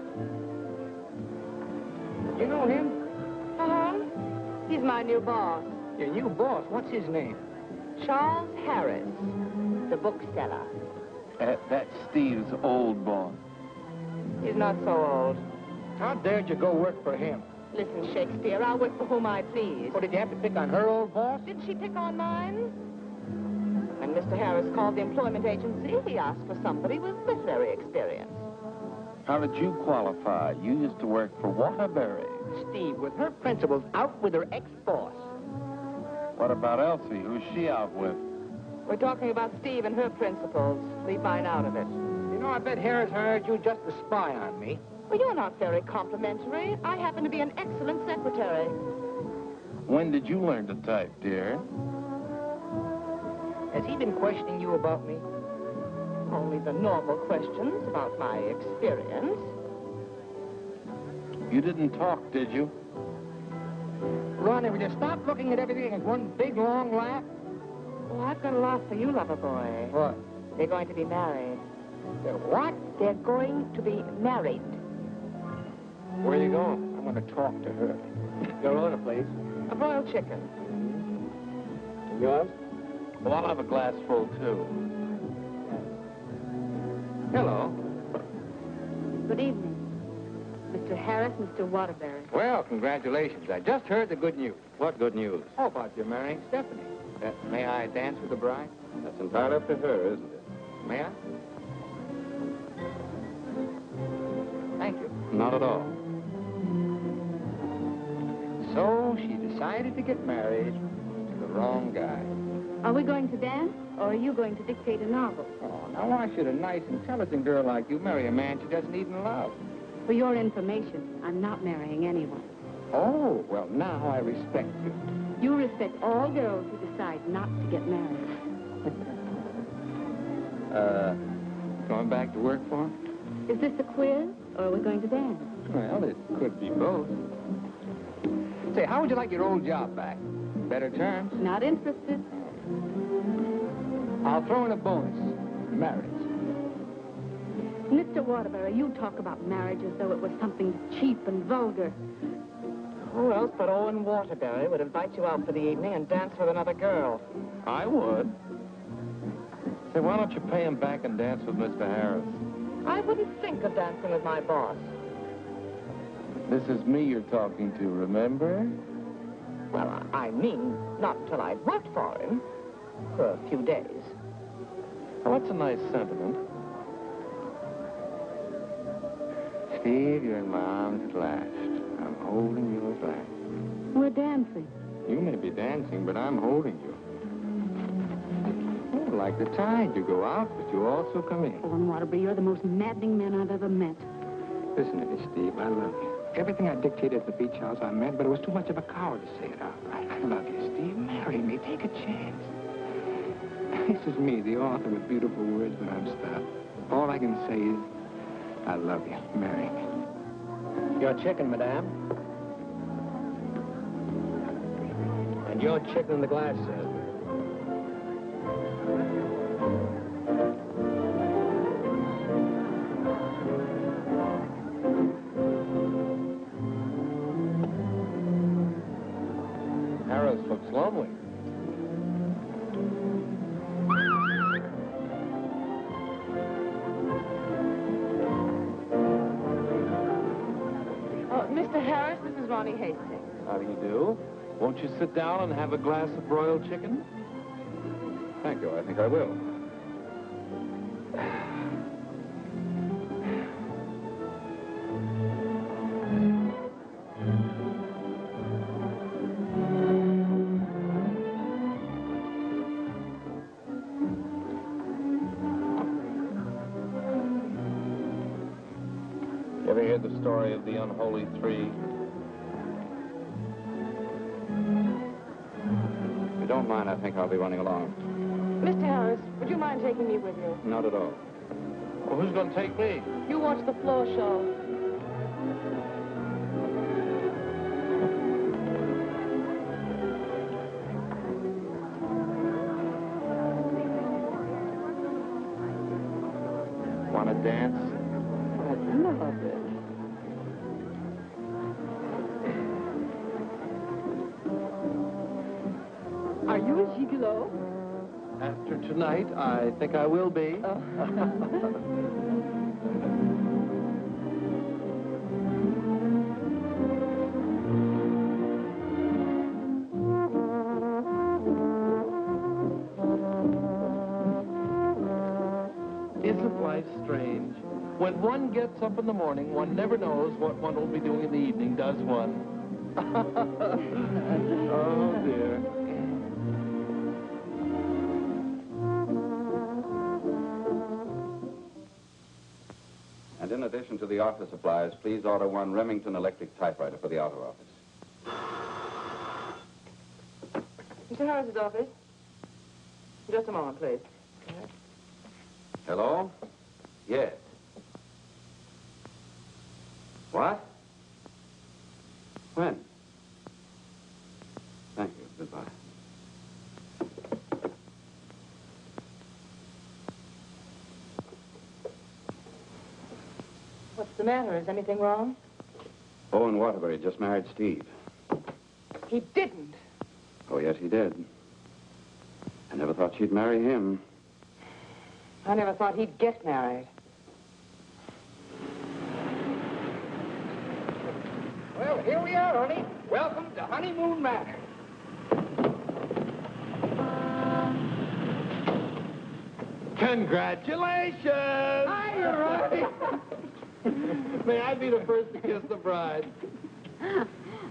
You know him? Uh-huh. He's my new boss, Your new boss. What's his name? Charles Harris, the bookseller. That's Steve's old boss. He's not so old. How dared you go work for him? Listen, Shakespeare, I'll work for whom I please. What, did you have to pick on her old boss? Didn't she pick on mine? When Mr. Harris called the employment agency, he asked for somebody with literary experience. How did you qualify? You used to work for Waterbury. Steve, with her principals out with her ex-boss. What about Elsie? Who's she out with? We're talking about Steve and her principals. Leave mine out of it. You know, I bet Harris hired you just to spy on me. Well, you're not very complimentary. I happen to be an excellent secretary. When did you learn to type, dear? Has he been questioning you about me? Only the normal questions about my experience. You didn't talk, did you? Ronnie, will you stop looking at everything as one big, long laugh? Oh, I've got a lot for you, lover boy. What? They're going to be married. They're what? They're going to be married. Where are you going? I'm going to talk to her. Your order, please. A broiled chicken. Yours? Well, I'll have a glass full, too. Hello. Good evening. Mr. Harris, Mr. Waterbury. Well, congratulations. I just heard the good news. What good news? How about you marrying Stephanie? May I dance with the bride? That's entirely up to her, isn't it? May I? Thank you. Not at all. So she decided to get married to the wrong guy. Are we going to dance, or are you going to dictate a novel? Oh, now why should a nice, intelligent girl like you marry a man she doesn't even love? For your information, I'm not marrying anyone. Oh, well, now I respect you. You respect all girls who decide not to get married. Going back to work for him? Is this a quiz, or are we going to dance? Well, it could be both. Say, how would you like your old job back? Better terms? Not interested. I'll throw in a bonus. Marriage. Mr. Waterbury, you talk about marriage as though it was something cheap and vulgar. Who else but Owen Waterbury would invite you out for the evening and dance with another girl? I would. Say, why don't you pay him back and dance with Mr. Harris? I wouldn't think of dancing with my boss. This is me you're talking to, remember? Well, I mean, not until I'd worked for him. For a few days. Oh, that's a nice sentiment. Steve, you're in my arms at last. I'm holding you at last. We're dancing. You may be dancing, but I'm holding you. Oh, like the tide, you go out, but you also come in. Owen Waterbury, you're the most maddening man I've ever met. Listen to me, Steve. I love you. Everything I dictated at the beach house I meant, but it was too much of a coward to say it out. I love you, Steve. Marry me. Take a chance. This is me, the author with beautiful words, but I'm stuck. All I can say is, I love you, Mary. Your chicken, madame. And your chicken in the glass, sir. Harris looks lonely. Mr. Harris, this is Ronnie Hastings. How do you do? Won't you sit down and have a glass of broiled chicken? Thank you. I think I will. You ever hear the story of the unholy three? If you don't mind, I think I'll be running along. Mr. Harris, would you mind taking me with you? Not at all. Well, who's going to take me? You watch the floor show. Want to dance? I love it. Are you a gigolo? After tonight, I think I will be. Isn't life strange? When one gets up in the morning, one never knows what one will be doing in the evening, does one? Oh, dear. And in addition to the office supplies, please order one Remington electric typewriter for the outer office. Mr. Harris's office. Just a moment, please. Hello? Yes. What? When? Thank you. Goodbye. What's the matter? Is anything wrong? Owen Waterbury just married Steve. He didn't. Oh, yes, he did. I never thought she'd marry him. I never thought he'd get married. Well, here we are, honey. Welcome to Honeymoon Manor. Congratulations! Hi, you're right. May I be the first to kiss the bride?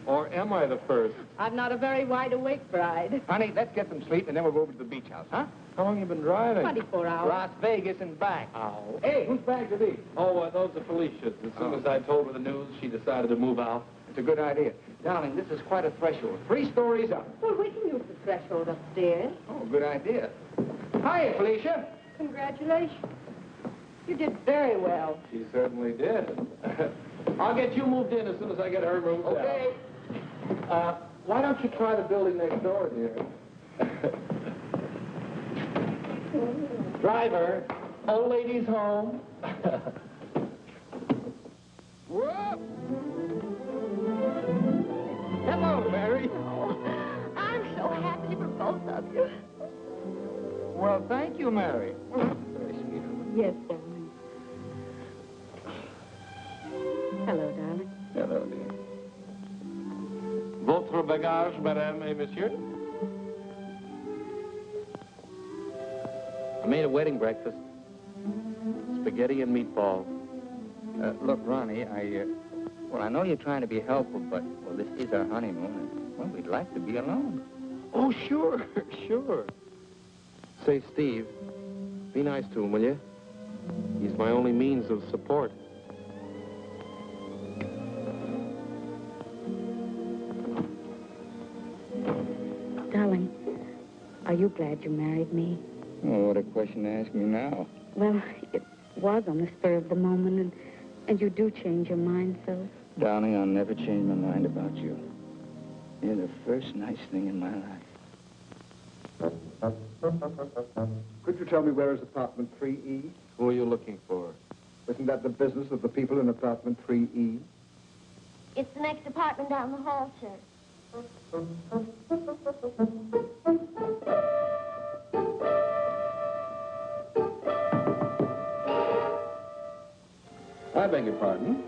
Or am I the first? I'm not a very wide-awake bride. Honey, let's get some sleep, and then we'll go over to the beach house, huh? How long you been driving? 24 hours. Las Vegas and back. Ow. Hey, whose bags are these? Oh, those are Felicia's. As soon as I told her the news, she decided to move out. It's a good idea. Darling, this is quite a threshold. 3 stories up. Well, we can use the threshold upstairs. Oh, good idea. Hiya, Felicia. Congratulations. You did very well. She certainly did. I'll get you moved in as soon as I get her moved Okay. out. Why don't you try the building next door, dear? Driver, old lady's home. Whoop. Hello, Mary. Oh, I'm so happy for both of you. Well, thank you, Mary. Very sweet. Yes, darling. Hello, darling. Hello, dear. Votre bagage, madame et monsieur? I made a wedding breakfast. Spaghetti and meatballs. Look, Ronnie, well, I know you're trying to be helpful, but, well, this is our honeymoon, and, well, we'd like to be alone. Oh, sure, sure. Say, Steve, be nice to him, will you? He's my only means of support. Darling, are you glad you married me? Oh, what a question to ask me now. Well, it was on the spur of the moment, and you do change your mind, so... Darling, I'll never change my mind about you. You're the first nice thing in my life. Could you tell me where is apartment 3E? Who are you looking for? Isn't that the business of the people in apartment 3E? It's the next apartment down the hall, sir. I beg your pardon.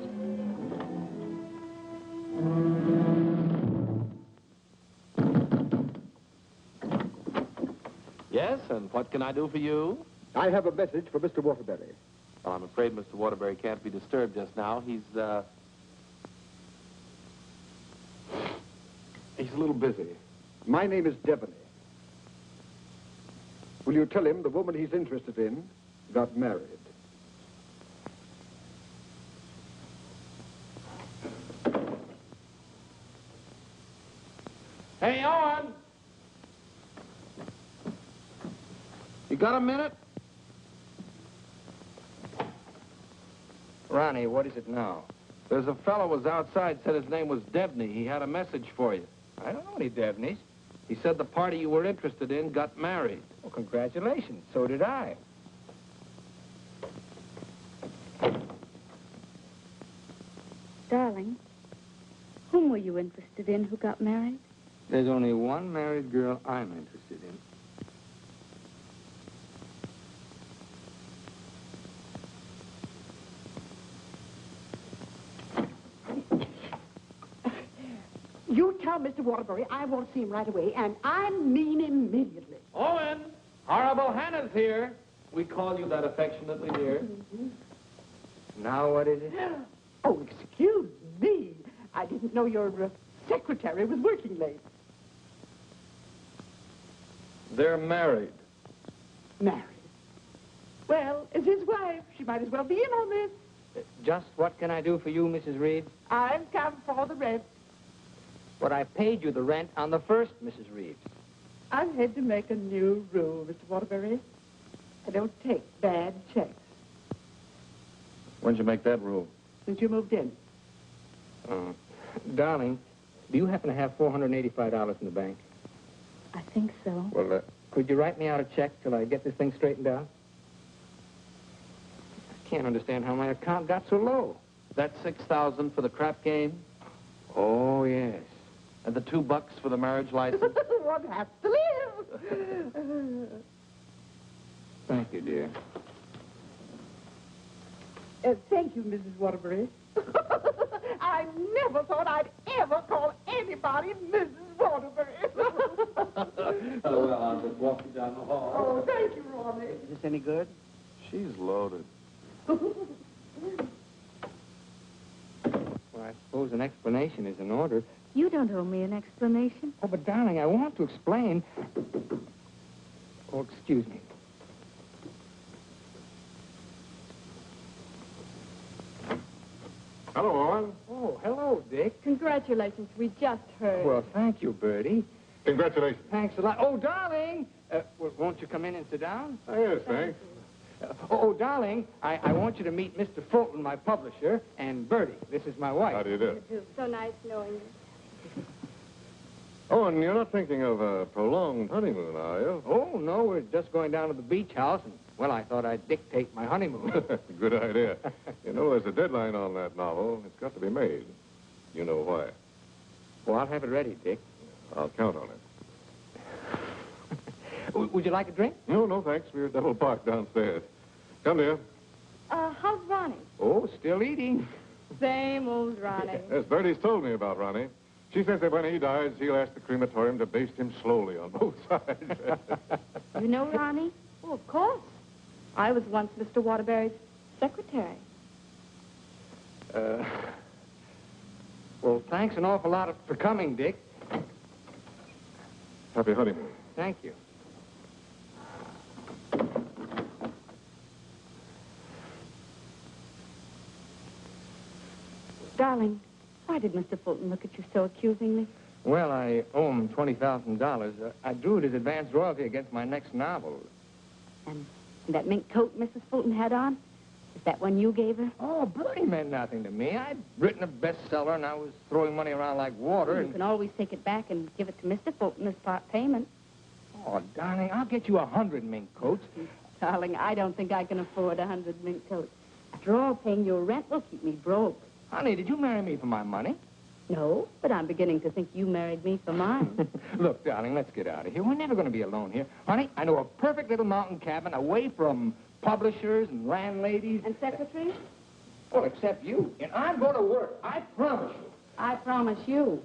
Yes, and what can I do for you? I have a message for Mr. Waterbury. Well, I'm afraid Mr. Waterbury can't be disturbed just now. He's a little busy. My name is Devaney. Will you tell him the woman he's interested in got married? Hey, Owen! You got a minute? Ronnie, what is it now? There's a fellow was outside, said his name was Debney. He had a message for you. I don't know any Devneys. He said the party you were interested in got married. Well, congratulations. So did I. Darling, whom were you interested in who got married? There's only one married girl I'm interested in. You tell Mr. Waterbury I want to see him right away, and I mean immediately. Owen! Horrible Hannah's here. We call you that affectionately, dear. Now what is it? Oh, excuse me. I didn't know your secretary was working late. They're married. Married? Well, as his wife, she might as well be in on this. Just what can I do for you, Mrs. Reed? I've come for the rent. But I paid you the rent on the first, Mrs. Reeves. I've had to make a new rule, Mr. Waterbury. I don't take bad checks. When'd you make that rule? Since you moved in. Darling, do you happen to have $485 in the bank? I think so. Well, Could you write me out a check till I get this thing straightened out? I can't understand how my account got so low. that $6,000 for the crap game? Oh, yes. And the $2 for the marriage license? One has to live. Thank you, dear. Thank you, Mrs. Waterbury. I never thought I'd ever call anybody Mrs. Waterbury. Oh, well, I'll just walk you down the hall. Oh, thank you, Ronnie. Is this any good? She's loaded. Well, I suppose an explanation is in order. You don't owe me an explanation. Oh, but darling, I want to explain. Oh, excuse me. Hello, Owen. Oh, hello, Dick. Congratulations, we just heard. Well, thank you, Bertie. Congratulations. Thanks a lot. Oh, darling! Well, won't you come in and sit down? Oh, yes, thanks. Darling, I want you to meet Mr. Fulton, my publisher, and Bertie. This is my wife. How do you do? So nice knowing you. Owen, you're not thinking of a prolonged honeymoon, are you? Oh, no, we're just going down to the beach house, and, well, I thought I'd dictate my honeymoon. Good idea. You know, there's a deadline on that novel. It's got to be made. You know why. Well, I'll have it ready, Dick. I'll count on it. Would you like a drink? No, no, thanks. We're double parked downstairs. Come, dear. How's Ronnie? Oh, still eating. Same old Ronnie. Yes, Bertie's told me about Ronnie. She says that when he dies, he'll ask the crematorium to baste him slowly on both sides. You know Ronnie? Oh, of course. I was once Mr. Waterbury's secretary. Well, thanks an awful lot for coming, Dick. Happy honeymoon. Thank you. Darling, why did Mr. Fulton look at you so accusingly? Well, I owe him $20,000. I drew it as advance royalty against my next novel. And that mink coat Mrs. Fulton had on, is that one you gave her? Oh, Bertie meant nothing to me. I'd written a bestseller, and I was throwing money around like water. You can always take it back and give it to Mr. Fulton as part payment. Oh, darling, I'll get you 100 mink coats. Darling, I don't think I can afford 100 mink coats. After all, paying your rent will keep me broke. Honey, did you marry me for my money? No, but I'm beginning to think you married me for mine. Look, darling, let's get out of here. We're never going to be alone here. Honey, I know a perfect little mountain cabin away from publishers and landladies. And secretaries? Well, except you. And I'm going to work. I promise you. I promise you.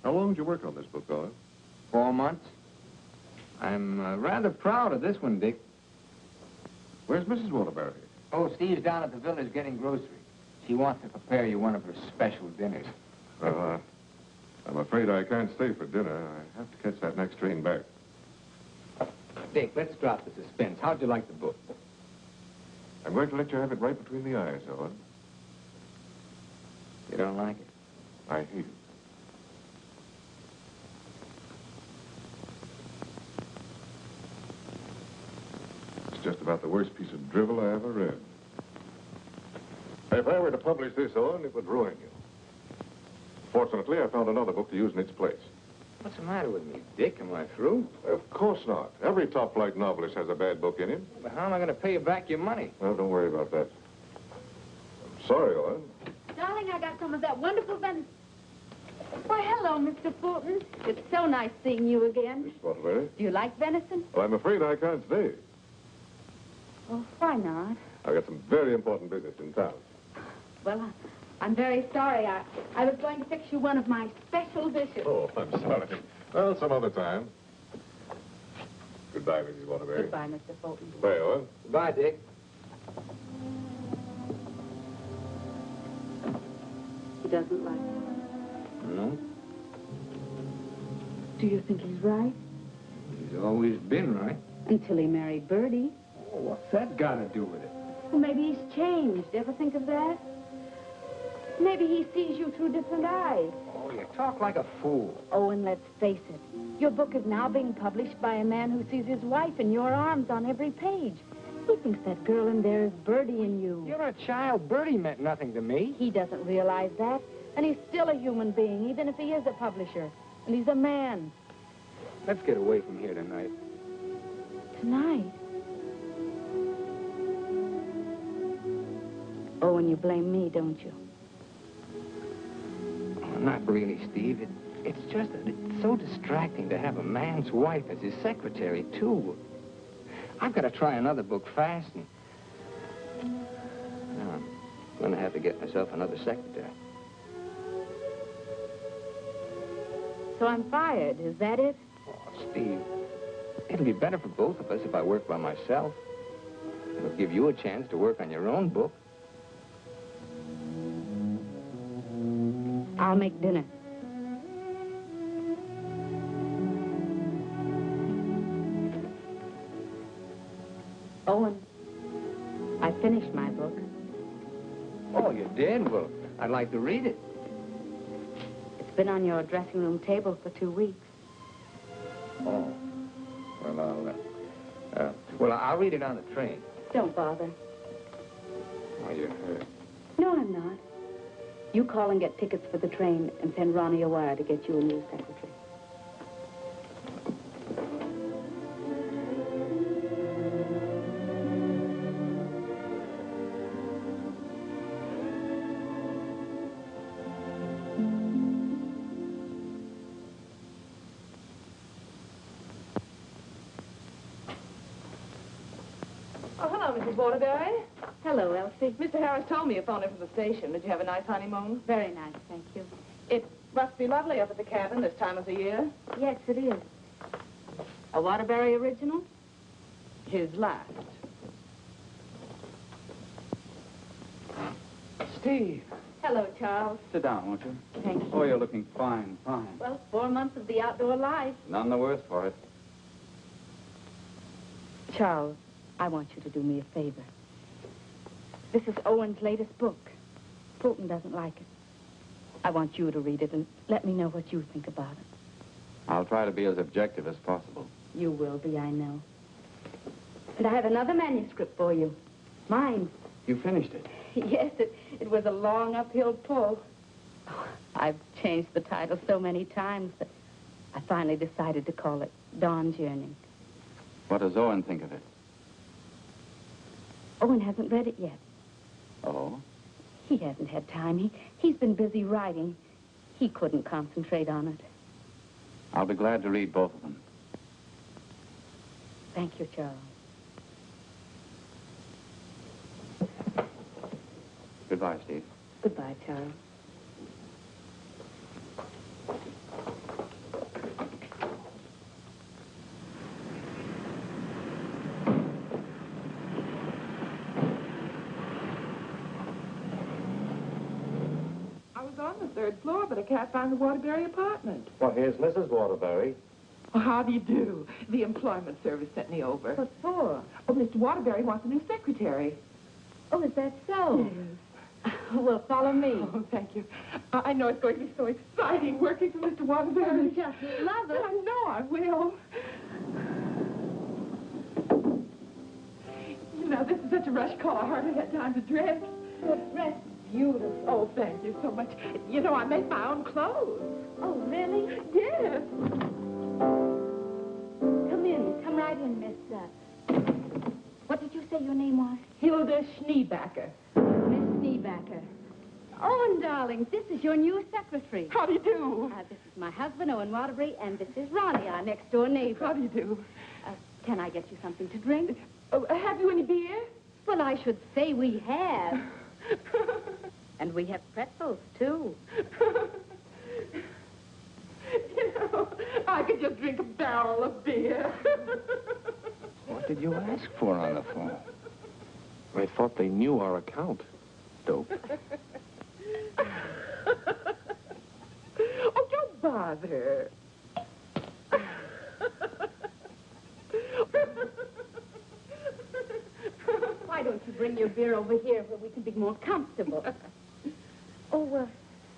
How long did you work on this book, Owen? 4 months. I'm rather proud of this one, Dick. Where's Mrs. Waterbury? Oh, Steve's down at the village getting groceries. She wants to prepare you one of her special dinners. Well, I'm afraid I can't stay for dinner. I have to catch that next train back. Dick, let's drop the suspense. How'd you like the book? I'm going to let you have it right between the eyes, Owen. You don't like it? I hate it. It's just about the worst piece of drivel I ever read. If I were to publish this, Owen, it would ruin you. Fortunately, I found another book to use in its place. What's the matter with me, Dick? Am I through? Of course not. Every top-flight novelist has a bad book in him. But how am I going to pay you back your money? Well, don't worry about that. I'm sorry, Owen. Darling, I got some of that wonderful venison. Why, hello, Mr. Fulton. It's so nice seeing you again. Miss Waterbury. Do you like venison? Well, I'm afraid I can't stay. Oh, why not? I've got some very important business in town. Well, I'm very sorry. I was going to fix you one of my special dishes. Oh, I'm sorry. Well, some other time. Goodbye, Mrs. Waterbury. Goodbye, Mr. Fulton. Goodbye, Owen. Goodbye, Dick. He doesn't like it. No? Do you think he's right? He's always been right. Until he married Bertie. Oh, what's that got to do with it? Well, maybe he's changed. Ever think of that? Maybe he sees you through different eyes. Oh, you talk like a fool. Oh, and let's face it. Your book is now being published by a man who sees his wife in your arms on every page. He thinks that girl in there is Bertie in you. You're a child. Bertie meant nothing to me. He doesn't realize that. And he's still a human being, even if he is a publisher. And he's a man. Let's get away from here tonight. Tonight? Oh, and you blame me, don't you? Oh, not really, Steve. It's just that it's so distracting to have a man's wife as his secretary, too. I've got to try another book fast, and I'm going to have to get myself another secretary. So I'm fired, is that it? Oh, Steve, it'll be better for both of us if I work by myself. It'll give you a chance to work on your own book. I'll make dinner. Owen, I finished my book. Oh, you did? Well, I'd like to read it. It's been on your dressing room table for 2 weeks. Oh. Well, I'll read it on the train. Don't bother. Oh, you're hurt. No, I'm not. You call and get tickets for the train and send Ronnie a wire to get you a new secretary. Oh, hello, Mrs. Waterbury. Hello, Elsie. Mr. Harris told me you phoned in from the station. Did you have a nice honeymoon? Very nice, thank you. It must be lovely up at the cabin this time of the year. Yes, it is. A Waterbury original? His last. Steve. Hello, Charles. Sit down, won't you? Thank you. Oh, you're looking fine, fine. Well, 4 months of the outdoor life. None the worse for it. Charles, I want you to do me a favor. This is Owen's latest book. Fulton doesn't like it. I want you to read it and let me know what you think about it. I'll try to be as objective as possible. You will be, I know. And I have another manuscript for you. Mine. You finished it? Yes, it was a long uphill pull. Oh, I've changed the title so many times that I finally decided to call it Dawn's Yearning. What does Owen think of it? Owen hasn't read it yet. Oh? He hasn't had time. He's been busy writing. He couldn't concentrate on it. I'll be glad to read both of them. Thank you, Charles. Goodbye, Steve. Goodbye, Charles. I was on the 3rd floor, but I can't find the Waterbury apartment. Well, here's Mrs. Waterbury. Well, how do you do? The employment service sent me over. What for? Oh, Mr. Waterbury wants a new secretary. Oh, is that so? Yes. Well, follow me. Oh, thank you. I know it's going to be so exciting working for Mr. Waterbury. Oh, just love it. I know I will. You know, this is such a rush call. I hardly had time to dress. Your dress is beautiful. Oh, thank you so much. You know, I make my own clothes. Oh, really? Yes. Come in. Come right in, Miss... What did you say your name was? Hilda Schneebacker. Miss Schneebacker. Owen, darling, this is your new secretary. How do you do? This is my husband, Owen Waterbury, and this is Ronnie, our next-door neighbor. How do you do? Can I get you something to drink? Oh, have you any beer? Well, I should say we have. And we have pretzels, too. You know, I could just drink a barrel of beer. What did you ask for on the phone? I thought they knew our account. Dope. Oh, don't bother. Why don't you bring your beer over here where we can be more comfortable? Oh,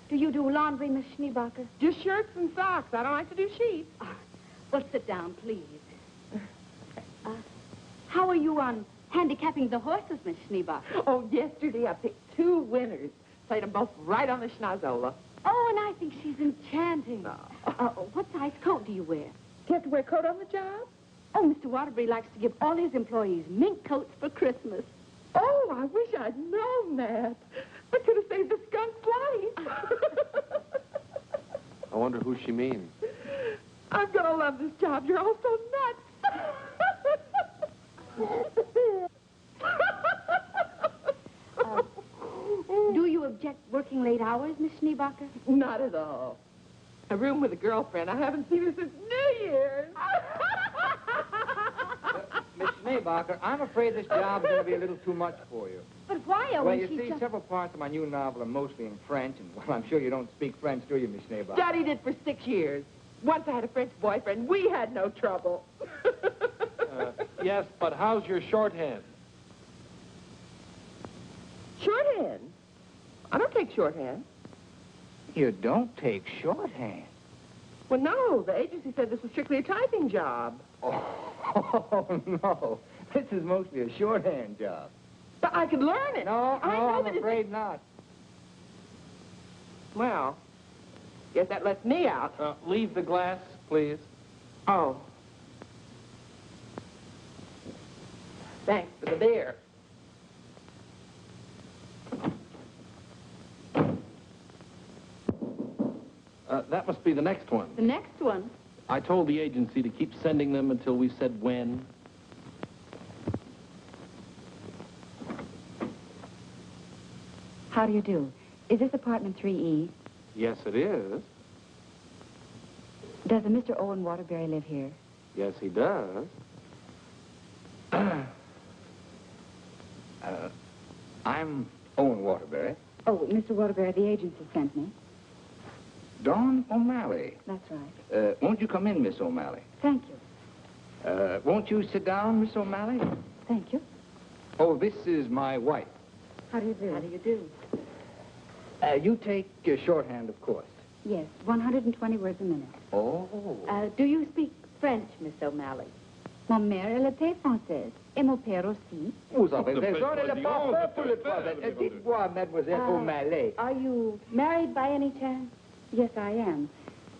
do you do laundry, Miss Schneebacher? Just shirts and socks. I don't like to do sheets. Well, sit down, please. How are you on handicapping the horses, Miss Schneebacher? Oh, yesterday I picked 2 winners. Played them both right on the schnozola. Oh, and I think she's enchanting. What size coat do you wear? Do you have to wear a coat on the job? Oh, Mr. Waterbury likes to give all his employees mink coats for Christmas. Oh, I wish I'd known that. I could have saved the skunk's life. I wonder who she means. I'm going to love this job. You're all so nuts. Do you object working late hours, Miss Schneebacher? Not at all. A room with a girlfriend. I haven't seen her since New Year's. Miss Schneebacher, I'm afraid this job's going to be a little too much for you. But why, Owen? Well, you see, several parts of my new novel are mostly in French, and, well, I'm sure you don't speak French, do you, Miss Schneebacher? Studied it for 6 years. Once I had a French boyfriend. We had no trouble. Yes, but how's your shorthand? Shorthand? I don't take shorthand. You don't take shorthand? Well, no. The agency said this was strictly a typing job. Oh, no. This is mostly a shorthand job. But I could learn it. I'm afraid not. Well, guess that lets me out. Leave the glass, please. Oh. Thanks for the beer. That must be the next one. The next one? I told the agency to keep sending them until we said when. How do you do? Is this apartment 3E? Yes, it is. Does a Mr. Owen Waterbury live here? Yes, he does. I'm Owen Waterbury. Oh, Mr. Waterbury, the agency sent me. Dawn O'Malley. That's right. Won't you come in, Miss O'Malley? Thank you. Won't you sit down, Miss O'Malley? Thank you. Oh, this is my wife. How do you do? How do you do? You take shorthand, of course. Yes, 120 words a minute. Oh. Do you speak French, Miss O'Malley? Mon mère, elle était française. Et mon père aussi. Vous avez raison, elle est pas pour le problème. Dites-moi, Mademoiselle O'Malley. Are you married by any chance? Yes, I am.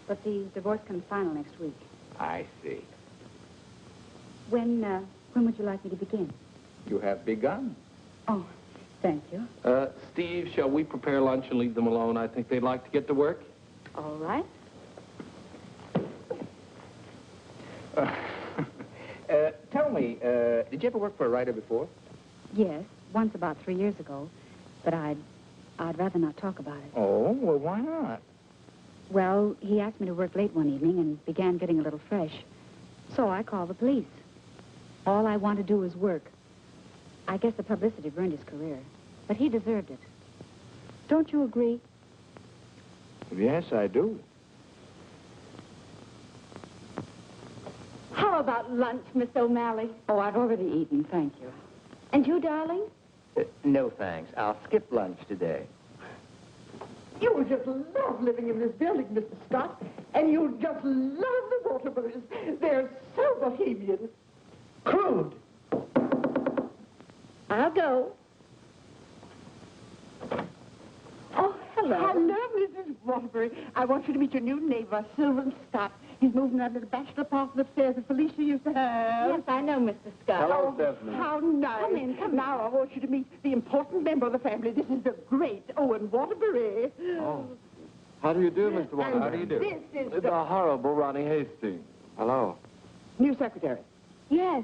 But the divorce comes final next week. I see. When would you like me to begin? You have begun. Oh, thank you. Steve, shall we prepare lunch and leave them alone? I think they'd like to get to work. All right. Tell me, did you ever work for a writer before? Yes, once about 3 years ago. But I'd rather not talk about it. Oh, well, why not? Well, he asked me to work late one evening and began getting a little fresh. So I called the police. All I want to do is work. I guess the publicity burned his career. But he deserved it. Don't you agree? Yes, I do. How about lunch, Miss O'Malley? Oh, I've already eaten, thank you. And you, darling? No, thanks. I'll skip lunch today. You will just love living in this building, Mr. Scott. And you'll just love the Waterbury's. They're so bohemian. Crude. I'll go. Oh, hello. Hello, Mrs. Waterbury. I want you to meet your new neighbor, Sylvan Scott. He's moving that little bachelor apartment upstairs that Felicia used to have. Yes, I know, Mr. Scott. Hello, Stephanie. How nice. Come in, come now, I want you to meet the important member of the family. This is the great Owen Waterbury. Oh. How do you do, Mr. Waterbury? And How do you do? This is The horrible Ronnie Hastings. Hello. new secretary. Yes,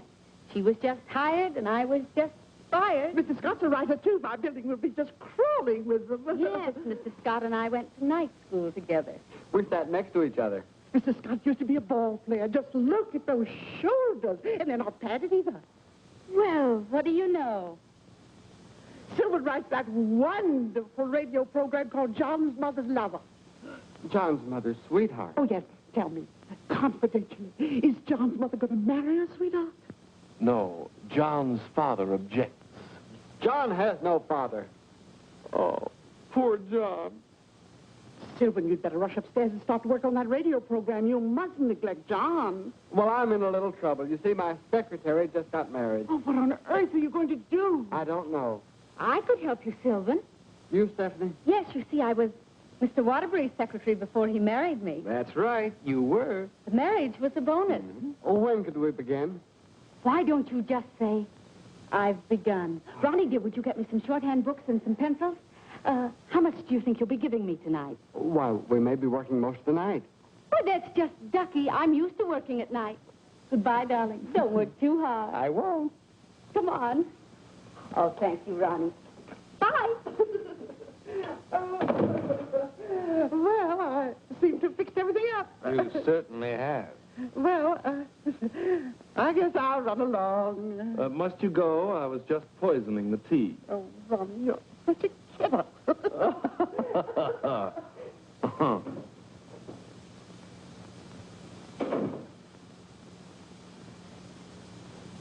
she was just hired and I was just fired. Mr. Scott's a writer, too. My building will be just crawling with them. Yes, Mr. Scott and I went to night school together. We sat next to each other. Mr. Scott used to be a ball player. Just look at those shoulders. And they're not padded either. Well, what do you know? Sylvan writes that wonderful radio program called John's Mother's Lover. John's mother's sweetheart. Oh, yes. Tell me, confidentially, is John's mother going to marry her, sweetheart? No, John's father objects. John has no father. Oh, poor John. Sylvan, you'd better rush upstairs and start to work on that radio program. You mustn't neglect John. Well, I'm in a little trouble. You see, my secretary just got married. Oh, what on earth are you going to do? I don't know. I could help you, Sylvan. You, Stephanie? Yes, you see, I was Mr. Waterbury's secretary before he married me. That's right. You were. The marriage was a bonus. Oh, when could we begin? Why don't you just say, I've begun? Ronnie, dear, would you get me some shorthand books and some pencils? How much do you think you'll be giving me tonight? Why, we may be working most of the night. Oh, that's just ducky. I'm used to working at night. Goodbye, darling. Don't work too hard. I won't. Come on. Oh, thank you, Ronnie. Bye. Well, I seem to have fixed everything up. You certainly have. Well, I guess I'll run along. Must you go? I was just poisoning the tea. Oh, Ronnie, you're such a kidder.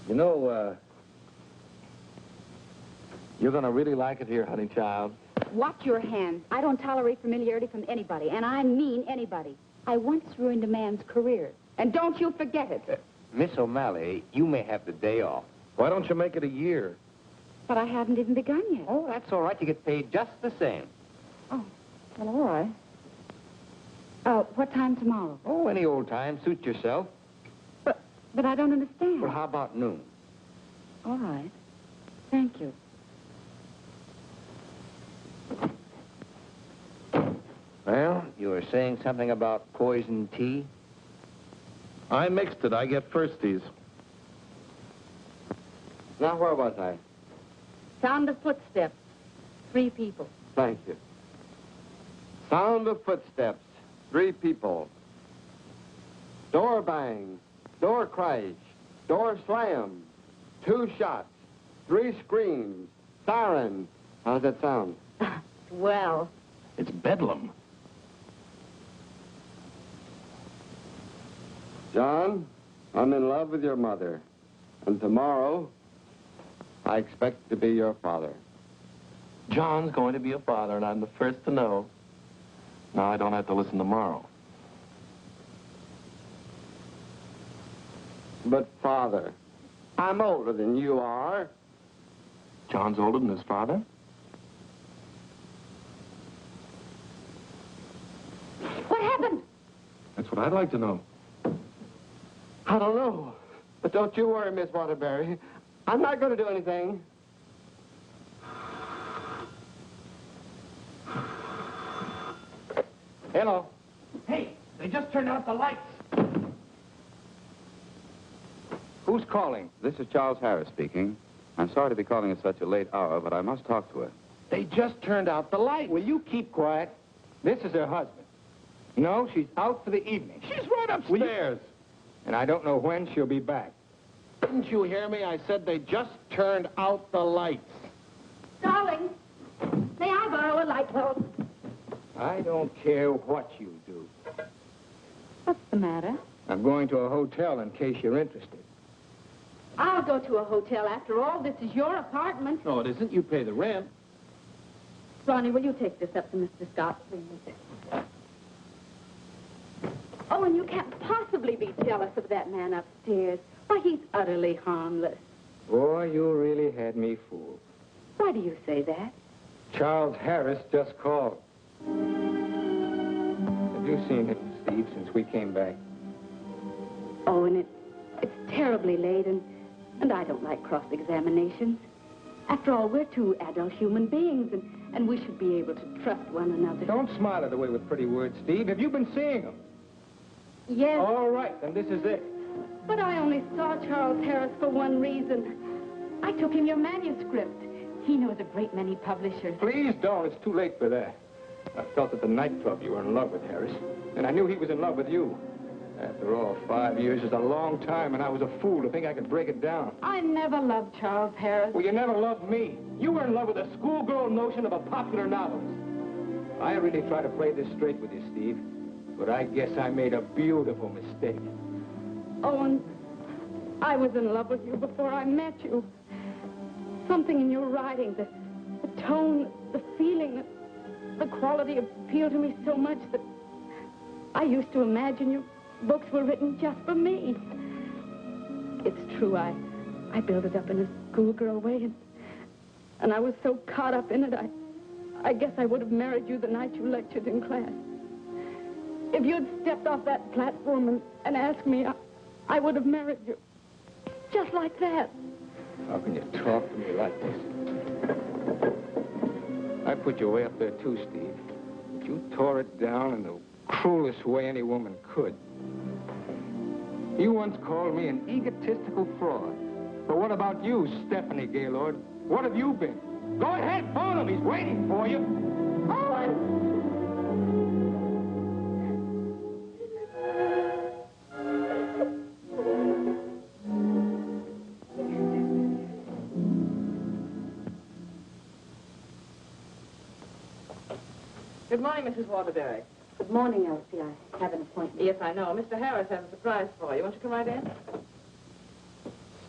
You know, you're going to really like it here, honey child. Watch your hands. I don't tolerate familiarity from anybody, and I mean anybody. I once ruined a man's career, and don't you forget it. Miss O'Malley, you may have the day off. Why don't you make it a year? But I haven't even begun yet. Oh, that's all right. You get paid just the same. Oh, well, all right. What time tomorrow? Oh, any old time. Suit yourself. But I don't understand. Well, how about noon? All right. Thank you. Well, you were saying something about poison tea? I mixed it. I get firsties. Now, where was I? Sound of footsteps. 3 people. Thank you. Sound of footsteps. 3 people. Door bang. Door crash. Door slam. 2 shots. 3 screams. Siren. How's that sound? Well. It's bedlam. John, I'm in love with your mother. And tomorrow, I expect to be your father. John's going to be a father, and I'm the first to know. Now I don't have to listen tomorrow. But, Father, I'm older than you are. John's older than his father? What happened? That's what I'd like to know. I don't know. But don't you worry, Miss Waterbury. I'm not going to do anything. Hello. Hey, they just turned out the lights. Who's calling? This is Charles Harris speaking. I'm sorry to be calling at such a late hour, but I must talk to her. They just turned out the light. Will you keep quiet? This is her husband. No, she's out for the evening. She's right upstairs. And I don't know when she'll be back. Didn't you hear me? I said they just turned out the lights. Darling, may I borrow a light bulb? I don't care what you do. What's the matter? I'm going to a hotel in case you're interested. I'll go to a hotel. After all, this is your apartment. No, it isn't. You pay the rent. Ronnie, will you take this up to Mr. Scott, please? Oh, and you can't possibly be jealous of that man upstairs. Why, he's utterly harmless. Boy, you really had me fooled. Why do you say that? Charles Harris just called. Have you seen him, Steve, since we came back? Oh, and it's terribly late, and I don't like cross-examinations. After all, we're two adult human beings, and we should be able to trust one another. Don't smile it away with pretty words, Steve. Have you been seeing him? Yes. All right, then this is it. But I only saw Charles Harris for one reason. I took him your manuscript. He knows a great many publishers. Please don't. It's too late for that. I felt at the nightclub you were in love with Harris, and I knew he was in love with you. After all, 5 years is a long time, and I was a fool to think I could break it down. I never loved Charles Harris. Well, you never loved me. You were in love with a schoolgirl notion of a popular novelist. I really try to play this straight with you, Steve, but I guess I made a beautiful mistake. Owen, I was in love with you before I met you. Something in your writing, the tone, the feeling, the quality appealed to me so much that I used to imagine your books were written just for me. It's true, I built it up in a schoolgirl way, and I was so caught up in it, I guess I would have married you the night you lectured in class. If you'd stepped off that platform and asked me, I would have married you. Just like that. How can you talk to me like this? I put you way up there, too, Steve. But you tore it down in the cruelest way any woman could. You once called me an egotistical fraud. But what about you, Stephanie Gaylord? What have you been? Go ahead, phone him. He's waiting for you. Owen! Good morning, Mrs. Waterbury. Good morning, Elsie. I have an appointment. Yes, I know. Mr. Harris has a surprise for you. Won't you come right in?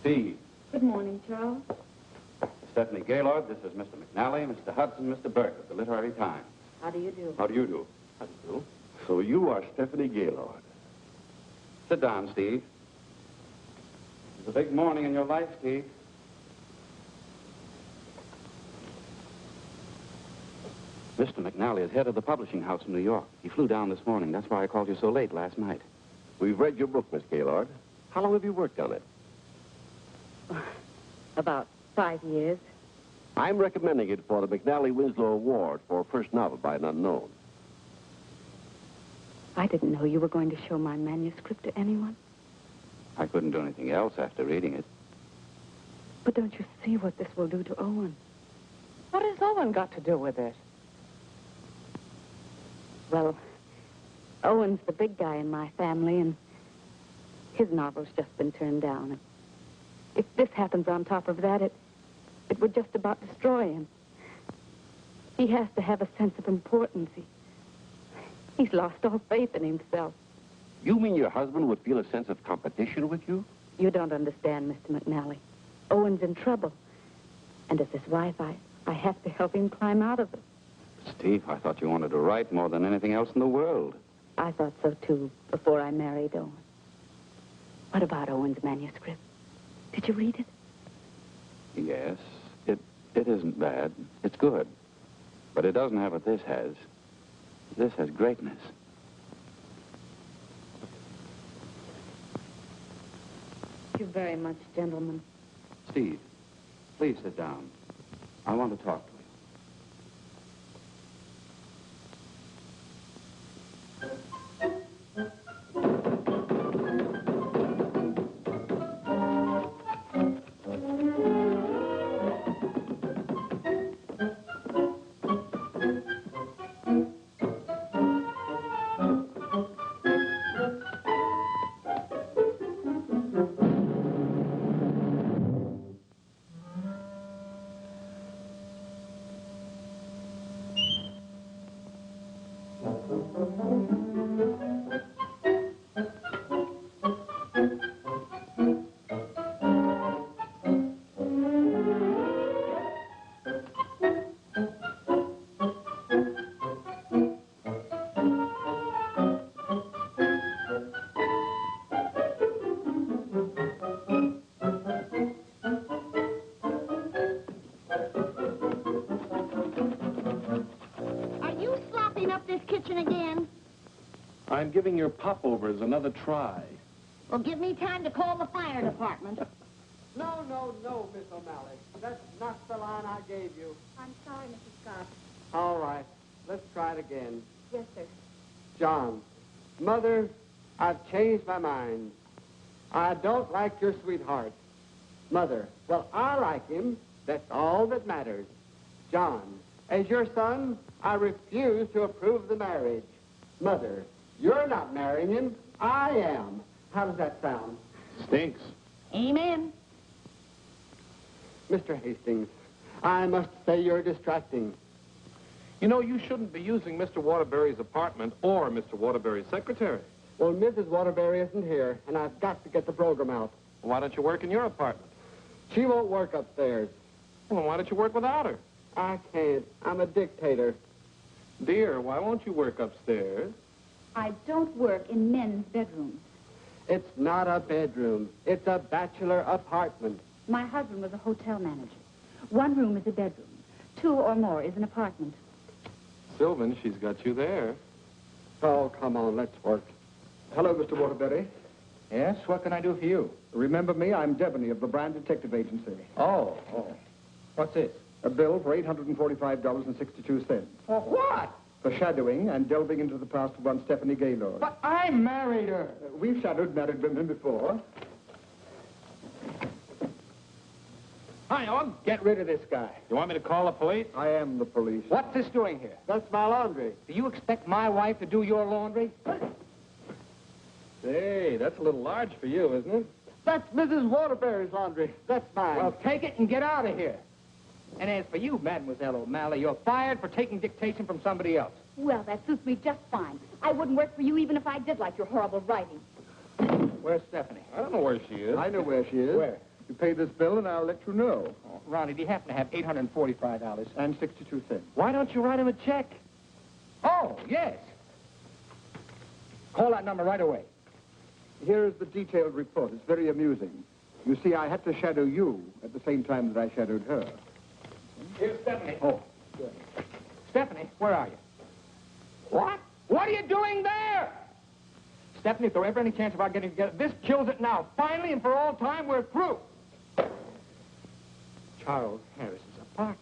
Steve. Good morning, Charles. Stephanie Gaylord, this is Mr. McNally, Mr. Hudson, Mr. Burke of the Literary Times. How do you do? How do you do? How do you do? So you are Stephanie Gaylord. Sit down, Steve. It's a big morning in your life, Steve. Mr. McNally is head of the publishing house in New York. He flew down this morning. That's why I called you so late last night. We've read your book, Miss Gaylord. How long have you worked on it? About 5 years. I'm recommending it for the McNally Winslow Award for first novel by an unknown. I didn't know you were going to show my manuscript to anyone. I couldn't do anything else after reading it. But don't you see what this will do to Owen? What has Owen got to do with it? Well, Owen's the big guy in my family, and his novel's just been turned down. And if this happens on top of that, it would just about destroy him. He has to have a sense of importance. He's lost all faith in himself. You mean your husband would feel a sense of competition with you? You don't understand, Mr. McNally. Owen's in trouble. And as his wife, I have to help him climb out of it. Steve, I thought you wanted to write more than anything else in the world. I thought so, too, before I married Owen. What about Owen's manuscript? Did you read it? Yes, it isn't bad. It's good. But it doesn't have what this has. This has greatness. Thank you very much, gentlemen. Steve, please sit down. I want to talk to you. I'm giving your popovers another try. Well, give me time to call the fire department. No, Miss O'Malley. That's not the line I gave you. I'm sorry, Mrs. Scott. All right. Let's try it again. Yes, sir. John, Mother, I've changed my mind. I don't like your sweetheart. Mother, well, I like him. That's all that matters. John, as your son, I refuse to approve the marriage. Mother, you're not marrying him. I am. How does that sound? Stinks. Amen. Mr. Hastings, I must say you're distracting. You know, you shouldn't be using Mr. Waterbury's apartment or Mr. Waterbury's secretary. Well, Mrs. Waterbury isn't here, and I've got to get the program out. Why don't you work in your apartment? She won't work upstairs. Well, why don't you work without her? I can't. I'm a dictator. Dear, why won't you work upstairs? I don't work in men's bedrooms. It's not a bedroom. It's a bachelor apartment. My husband was a hotel manager. One room is a bedroom. 2 or more is an apartment. Sylvan, she's got you there. Oh, come on, let's work. Hello, Mr. Waterbury. Yes, what can I do for you? Remember me? I'm Devaney of the Brand Detective Agency. Oh. What's this? A bill for $845.62. For what? For shadowing and delving into the past of one Stephanie Gaylord. But I married her. We've shadowed married women before. Hi, Owen. Get rid of this guy. You want me to call the police? I am the police. What's this doing here? That's my laundry. Do you expect my wife to do your laundry? Say, that's a little large for you, isn't it? That's Mrs. Waterbury's laundry. That's mine. Well, take it and get out of here. And as for you, Mademoiselle O'Malley, you're fired for taking dictation from somebody else. Well, that suits me just fine. I wouldn't work for you even if I did like your horrible writing. Where's Stephanie? I don't know where she is. I know where she is. Where? You pay this bill and I'll let you know. Oh, Ronnie, do you happen to have $845? And 62 cents. Why don't you write him a check? Oh, yes. Call that number right away. Here's the detailed report. It's very amusing. You see, I had to shadow you at the same time that I shadowed her. Here's Stephanie. Oh, good. Stephanie, where are you? What? What are you doing there? Stephanie, if there were ever any chance of our getting together, this kills it now. Finally and for all time, we're through. Charles Harris's apartment.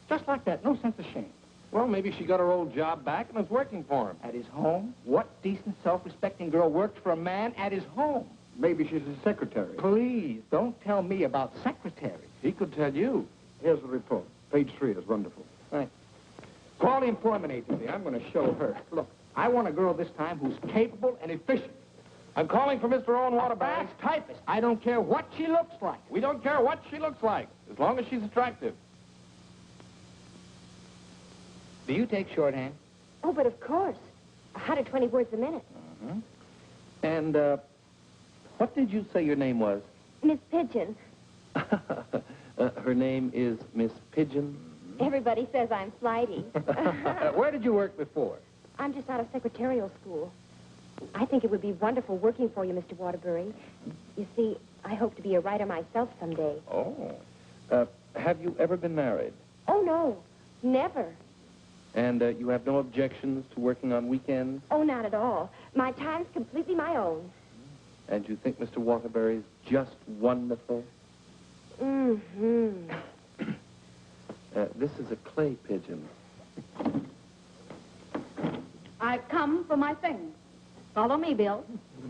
Just like that, no sense of shame. Well, maybe she got her old job back and is working for him. At his home? What decent, self-respecting girl works for a man at his home? Maybe she's his secretary. Please, don't tell me about secretaries. He could tell you. Here's the report. Page 3 is wonderful. Right. Call the employment agency. I'm going to show her. Look, I want a girl this time who's capable and efficient. I'm calling for Mr. Owen Waterbury. Fast typist. I don't care what she looks like. We don't care what she looks like, as long as she's attractive. Do you take shorthand? Oh, but of course. 120 words a minute. Uh-huh. And, what did you say your name was? Miss Pigeon. Her name is Miss Pigeon? Everybody says I'm flighty. Where did you work before? I'm just out of secretarial school. I think it would be wonderful working for you, Mr. Waterbury. You see, I hope to be a writer myself someday. Oh. Have you ever been married? Oh, no. Never. And you have no objections to working on weekends? Oh, not at all. My time's completely my own. And you think Mr. Waterbury's just wonderful? Mm-hmm. This is a clay pigeon. I've come for my things. Follow me, Bill.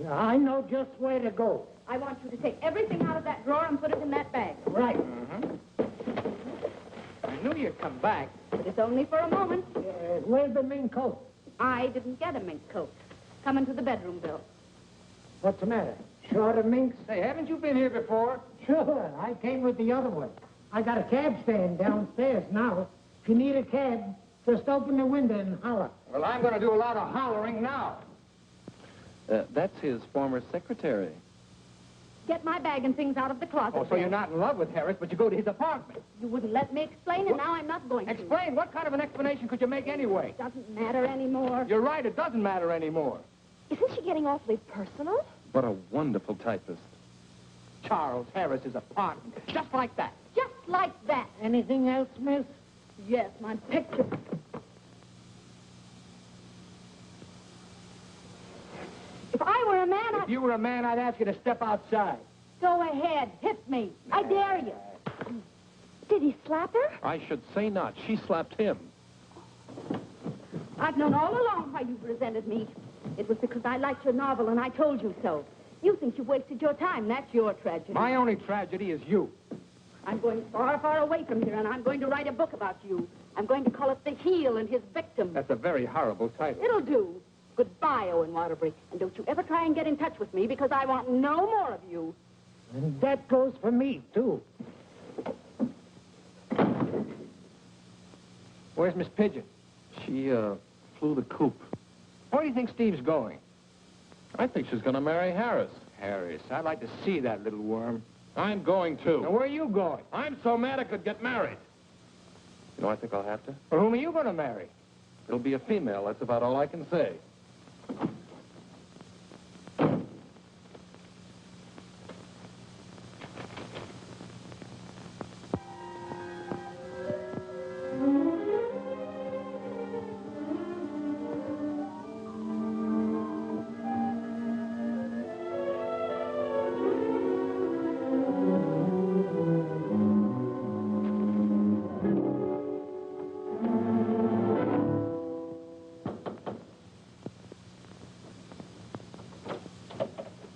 I know just where to go. I want you to take everything out of that drawer and put it in that bag. Right. I knew you'd come back. But it's only for a moment. Where's the mink coat? I didn't get a mink coat. Come into the bedroom, Bill. What's the matter? Short of minks? Say, haven't you been here before? Sure, I came with the other one. I got a cab stand downstairs now. If you need a cab, just open the window and holler. Well, I'm going to do a lot of hollering now. That's his former secretary. Get my bag and things out of the closet. Oh, so you're not in love with Harris, but you go to his apartment. You wouldn't let me explain, and now I'm not going to. Explain? What kind of an explanation could you make anyway? Doesn't matter anymore. You're right, it doesn't matter anymore. Isn't she getting awfully personal? What a wonderful typist. Charles Harris's apartment. Just like that. Just like that. Anything else, miss? Yes, my picture. If I were a man, If you were a man, I'd ask you to step outside. Go ahead, hit me. I dare you. Did he slap her? I should say not. She slapped him. I've known all along why you've resented me. It was because I liked your novel, and I told you so. You think you've wasted your time. That's your tragedy. My only tragedy is you. I'm going far, far away from here, and I'm going to write a book about you. I'm going to call it The Heel and His Victim. That's a very horrible title. It'll do. Goodbye, Owen Waterbury. And don't you ever try and get in touch with me, because I want no more of you. And that goes for me, too. Where's Miss Pigeon? She, flew the coop. Where do you think Steve's going? I think she's going to marry Harris. Harris. I'd like to see that little worm. I'm going to. Now, where are you going? I'm so mad I could get married. You know, I think I'll have to. Well, whom are you going to marry? It'll be a female. That's about all I can say.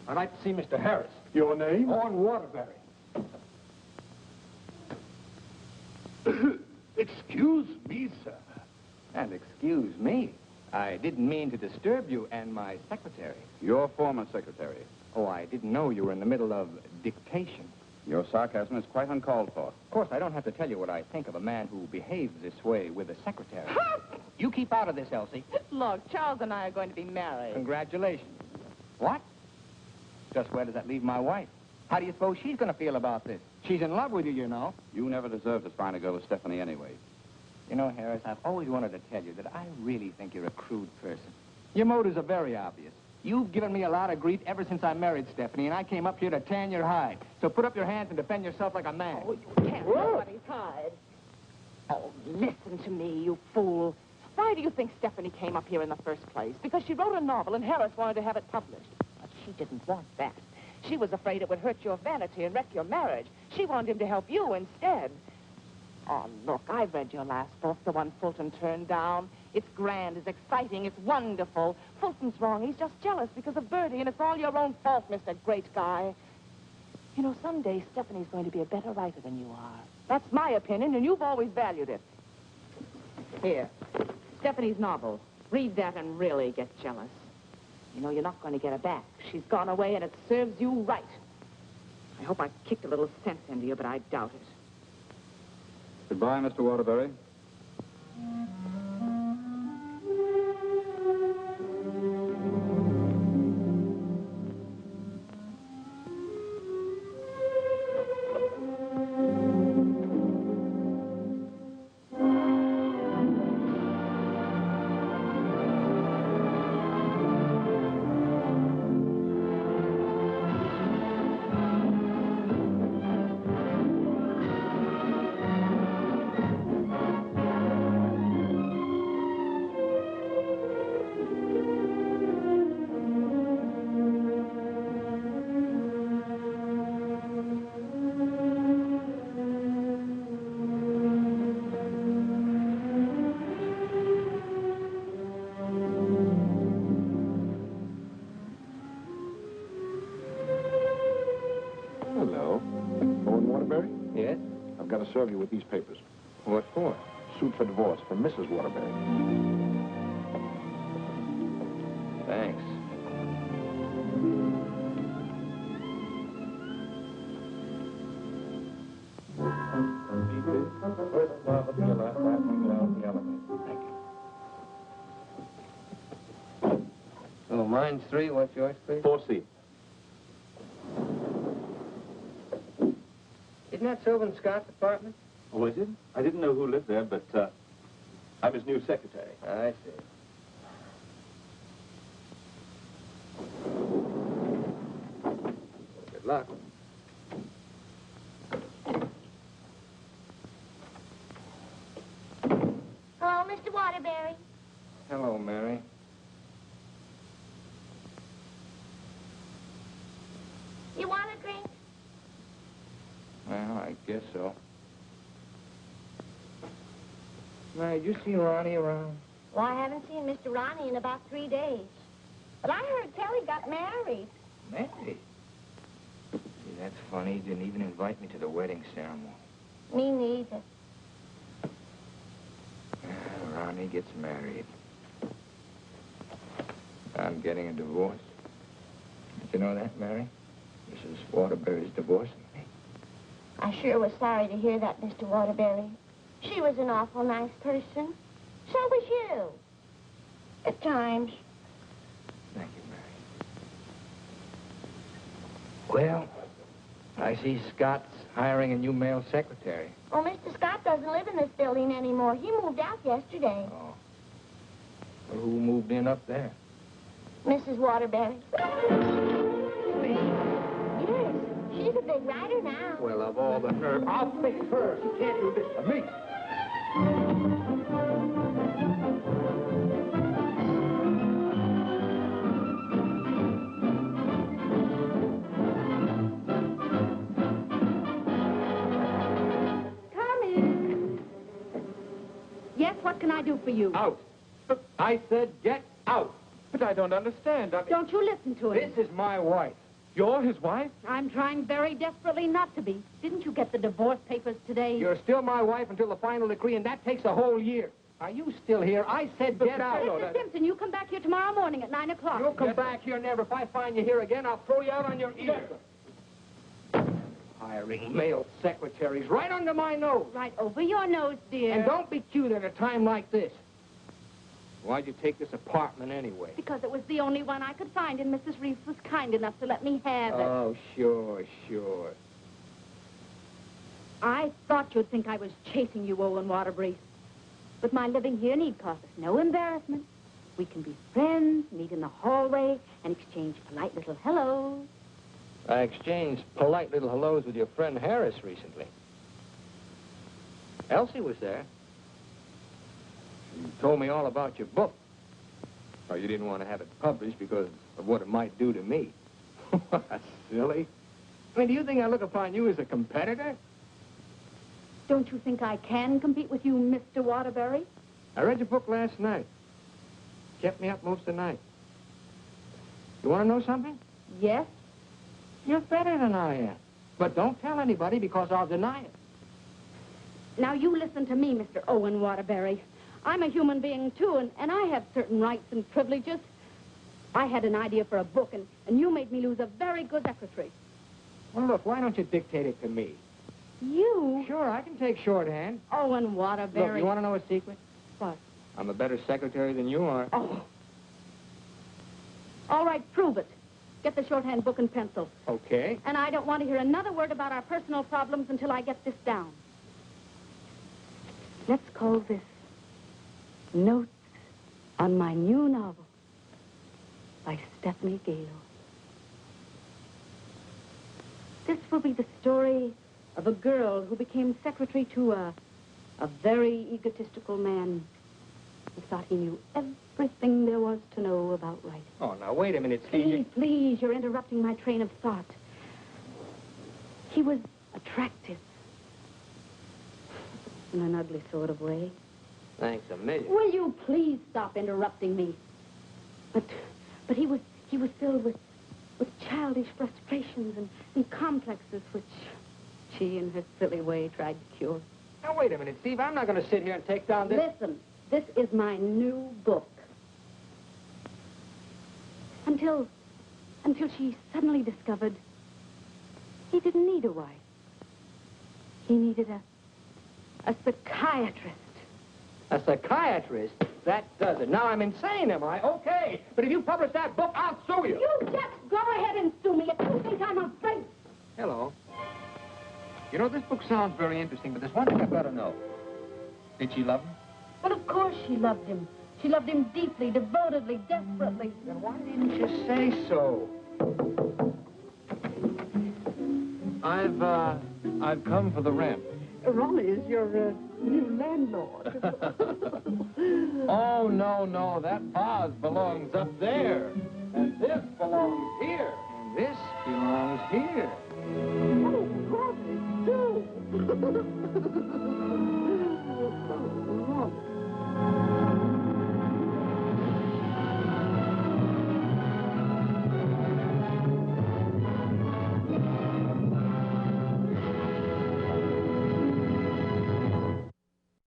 I'd like to see Mr. Harris. Your name? Owen Waterbury. Excuse me, sir. And excuse me. I didn't mean to disturb you and my secretary. Your former secretary. Oh, I didn't know you were in the middle of dictation. Your sarcasm is quite uncalled for. Of course, I don't have to tell you what I think of a man who behaves this way with a secretary. You keep out of this, Elsie. Look, Charles and I are going to be married. Congratulations. What? Just where does that leave my wife? How do you suppose she's going to feel about this? She's in love with you, you know. You never deserved to find a girl with Stephanie anyway. You know, Harris, I've always wanted to tell you that I really think you're a crude person. Your motives are very obvious. You've given me a lot of grief ever since I married Stephanie, and I came up here to tan your hide. So put up your hands and defend yourself like a man. Oh, you can't nobody's hide. Oh, listen to me, you fool. Why do you think Stephanie came up here in the first place? Because she wrote a novel and Harris wanted to have it published. But she didn't want that. She was afraid it would hurt your vanity and wreck your marriage. She wanted him to help you instead. Oh, look, I've read your last book, the one Fulton turned down. It's grand, it's exciting, it's wonderful. Fulton's wrong. He's just jealous because of Bertie, and it's all your own fault, Mr. Great Guy. You know, someday Stephanie's going to be a better writer than you are. That's my opinion, and you've always valued it. Here, Stephanie's novel. Read that and really get jealous. You know, you're not going to get her back. She's gone away, and it serves you right. I hope I kicked a little sense into you, but I doubt it. Goodbye, Mr. Waterbury. Waterbury? Yes? I've got to serve you with these papers. What for? Suit for divorce from Mrs. Waterbury. Thanks. Oh, mine's 3. What's yours, please? 4C. Isn't that Sylvan Scott's apartment? Oh, is it? I didn't know who lived there, but I'm his new secretary. I see. Good luck. Hello, Mr. Waterbury. Hello, Mary. You want a drink? Well, I guess so. Mary, did you see Ronnie around? Well, I haven't seen Mr. Ronnie in about 3 days. But I heard Telly got married. Married? See, that's funny. He didn't even invite me to the wedding ceremony. Me neither. Ronnie gets married. I'm getting a divorce. Did you know that, Mary? Mrs. Waterbury's divorcing me. I sure was sorry to hear that, Mr. Waterbury. She was an awful nice person. So was you. At times. Thank you, Mary. Well, I see Scott's hiring a new male secretary. Oh, Mr. Scott doesn't live in this building anymore. He moved out yesterday. Oh. Well, who moved in up there? Mrs. Waterbury. Yes, she's a big writer now. Well, of all the nerve, I'll fix her. She can't do this to me. Yes, what can I do for you? Out. I said get out. But I don't understand. Don't you listen to him. This is my wife. You're his wife? I'm trying very desperately not to be. Didn't you get the divorce papers today? You're still my wife until the final decree, and that takes a whole year. Are you still here? I said get out. Mr. Simpson, you come back here tomorrow morning at 9 o'clock. You'll come back here never. If I find you here again, I'll throw you out on your ear. Hiring male secretaries right under my nose. Right over your nose, dear. And don't be cute at a time like this. Why'd you take this apartment anyway? Because it was the only one I could find, and Mrs. Reeves was kind enough to let me have it. Oh, sure, sure. I thought you'd think I was chasing you, Owen Waterbury. But my living here need cause us no embarrassment. We can be friends, meet in the hallway, and exchange polite little hellos. I exchanged polite little hellos with your friend Harris recently. Elsie was there. You told me all about your book. Oh, you didn't want to have it published because of what it might do to me. Silly. I mean, do you think I look upon you as a competitor? Don't you think I can compete with you, Mr. Waterbury? I read your book last night. Kept me up most of the night. You want to know something? Yes. You're better than I am. But don't tell anybody because I'll deny it. Now, you listen to me, Mr. Owen Waterbury. I'm a human being, too, and I have certain rights and privileges. I had an idea for a book, and you made me lose a very good secretary. Well, look, why don't you dictate it to me? You? Sure, I can take shorthand. Owen Waterbury. Look, you want to know a secret? What? I'm a better secretary than you are. Oh. All right, prove it. Get the shorthand book and pencil. Okay. And I don't want to hear another word about our personal problems until I get this down. Let's call this Notes on My New Novel by Stephanie Gaylord. This will be the story of a girl who became secretary to a very egotistical man who thought he knew everything there was to know about writing. Oh, now, wait a minute, Steve. Please, you're interrupting my train of thought. He was attractive. In an ugly sort of way. Thanks a million. Will you please stop interrupting me? But he was filled with childish frustrations and complexes which she, in her silly way, tried to cure. Now, wait a minute, Steve. I'm not going to sit here and take down this... Listen, this is my new book. Until she suddenly discovered he didn't need a wife. He needed a psychiatrist. A psychiatrist? That does it. Now I'm insane, am I? Okay. But if you publish that book, I'll sue you. You just go ahead and sue me if you think I'm afraid. Hello. You know, this book sounds very interesting, but there's one thing I've got to know. Did she love him? Well, of course she loved him. She loved him deeply, devotedly, desperately. Then why didn't you say so? I've come for the rent. Raleigh is your new landlord. Oh, no, that vase belongs up there. And this belongs here. And this belongs here. Oh, Raleigh, do.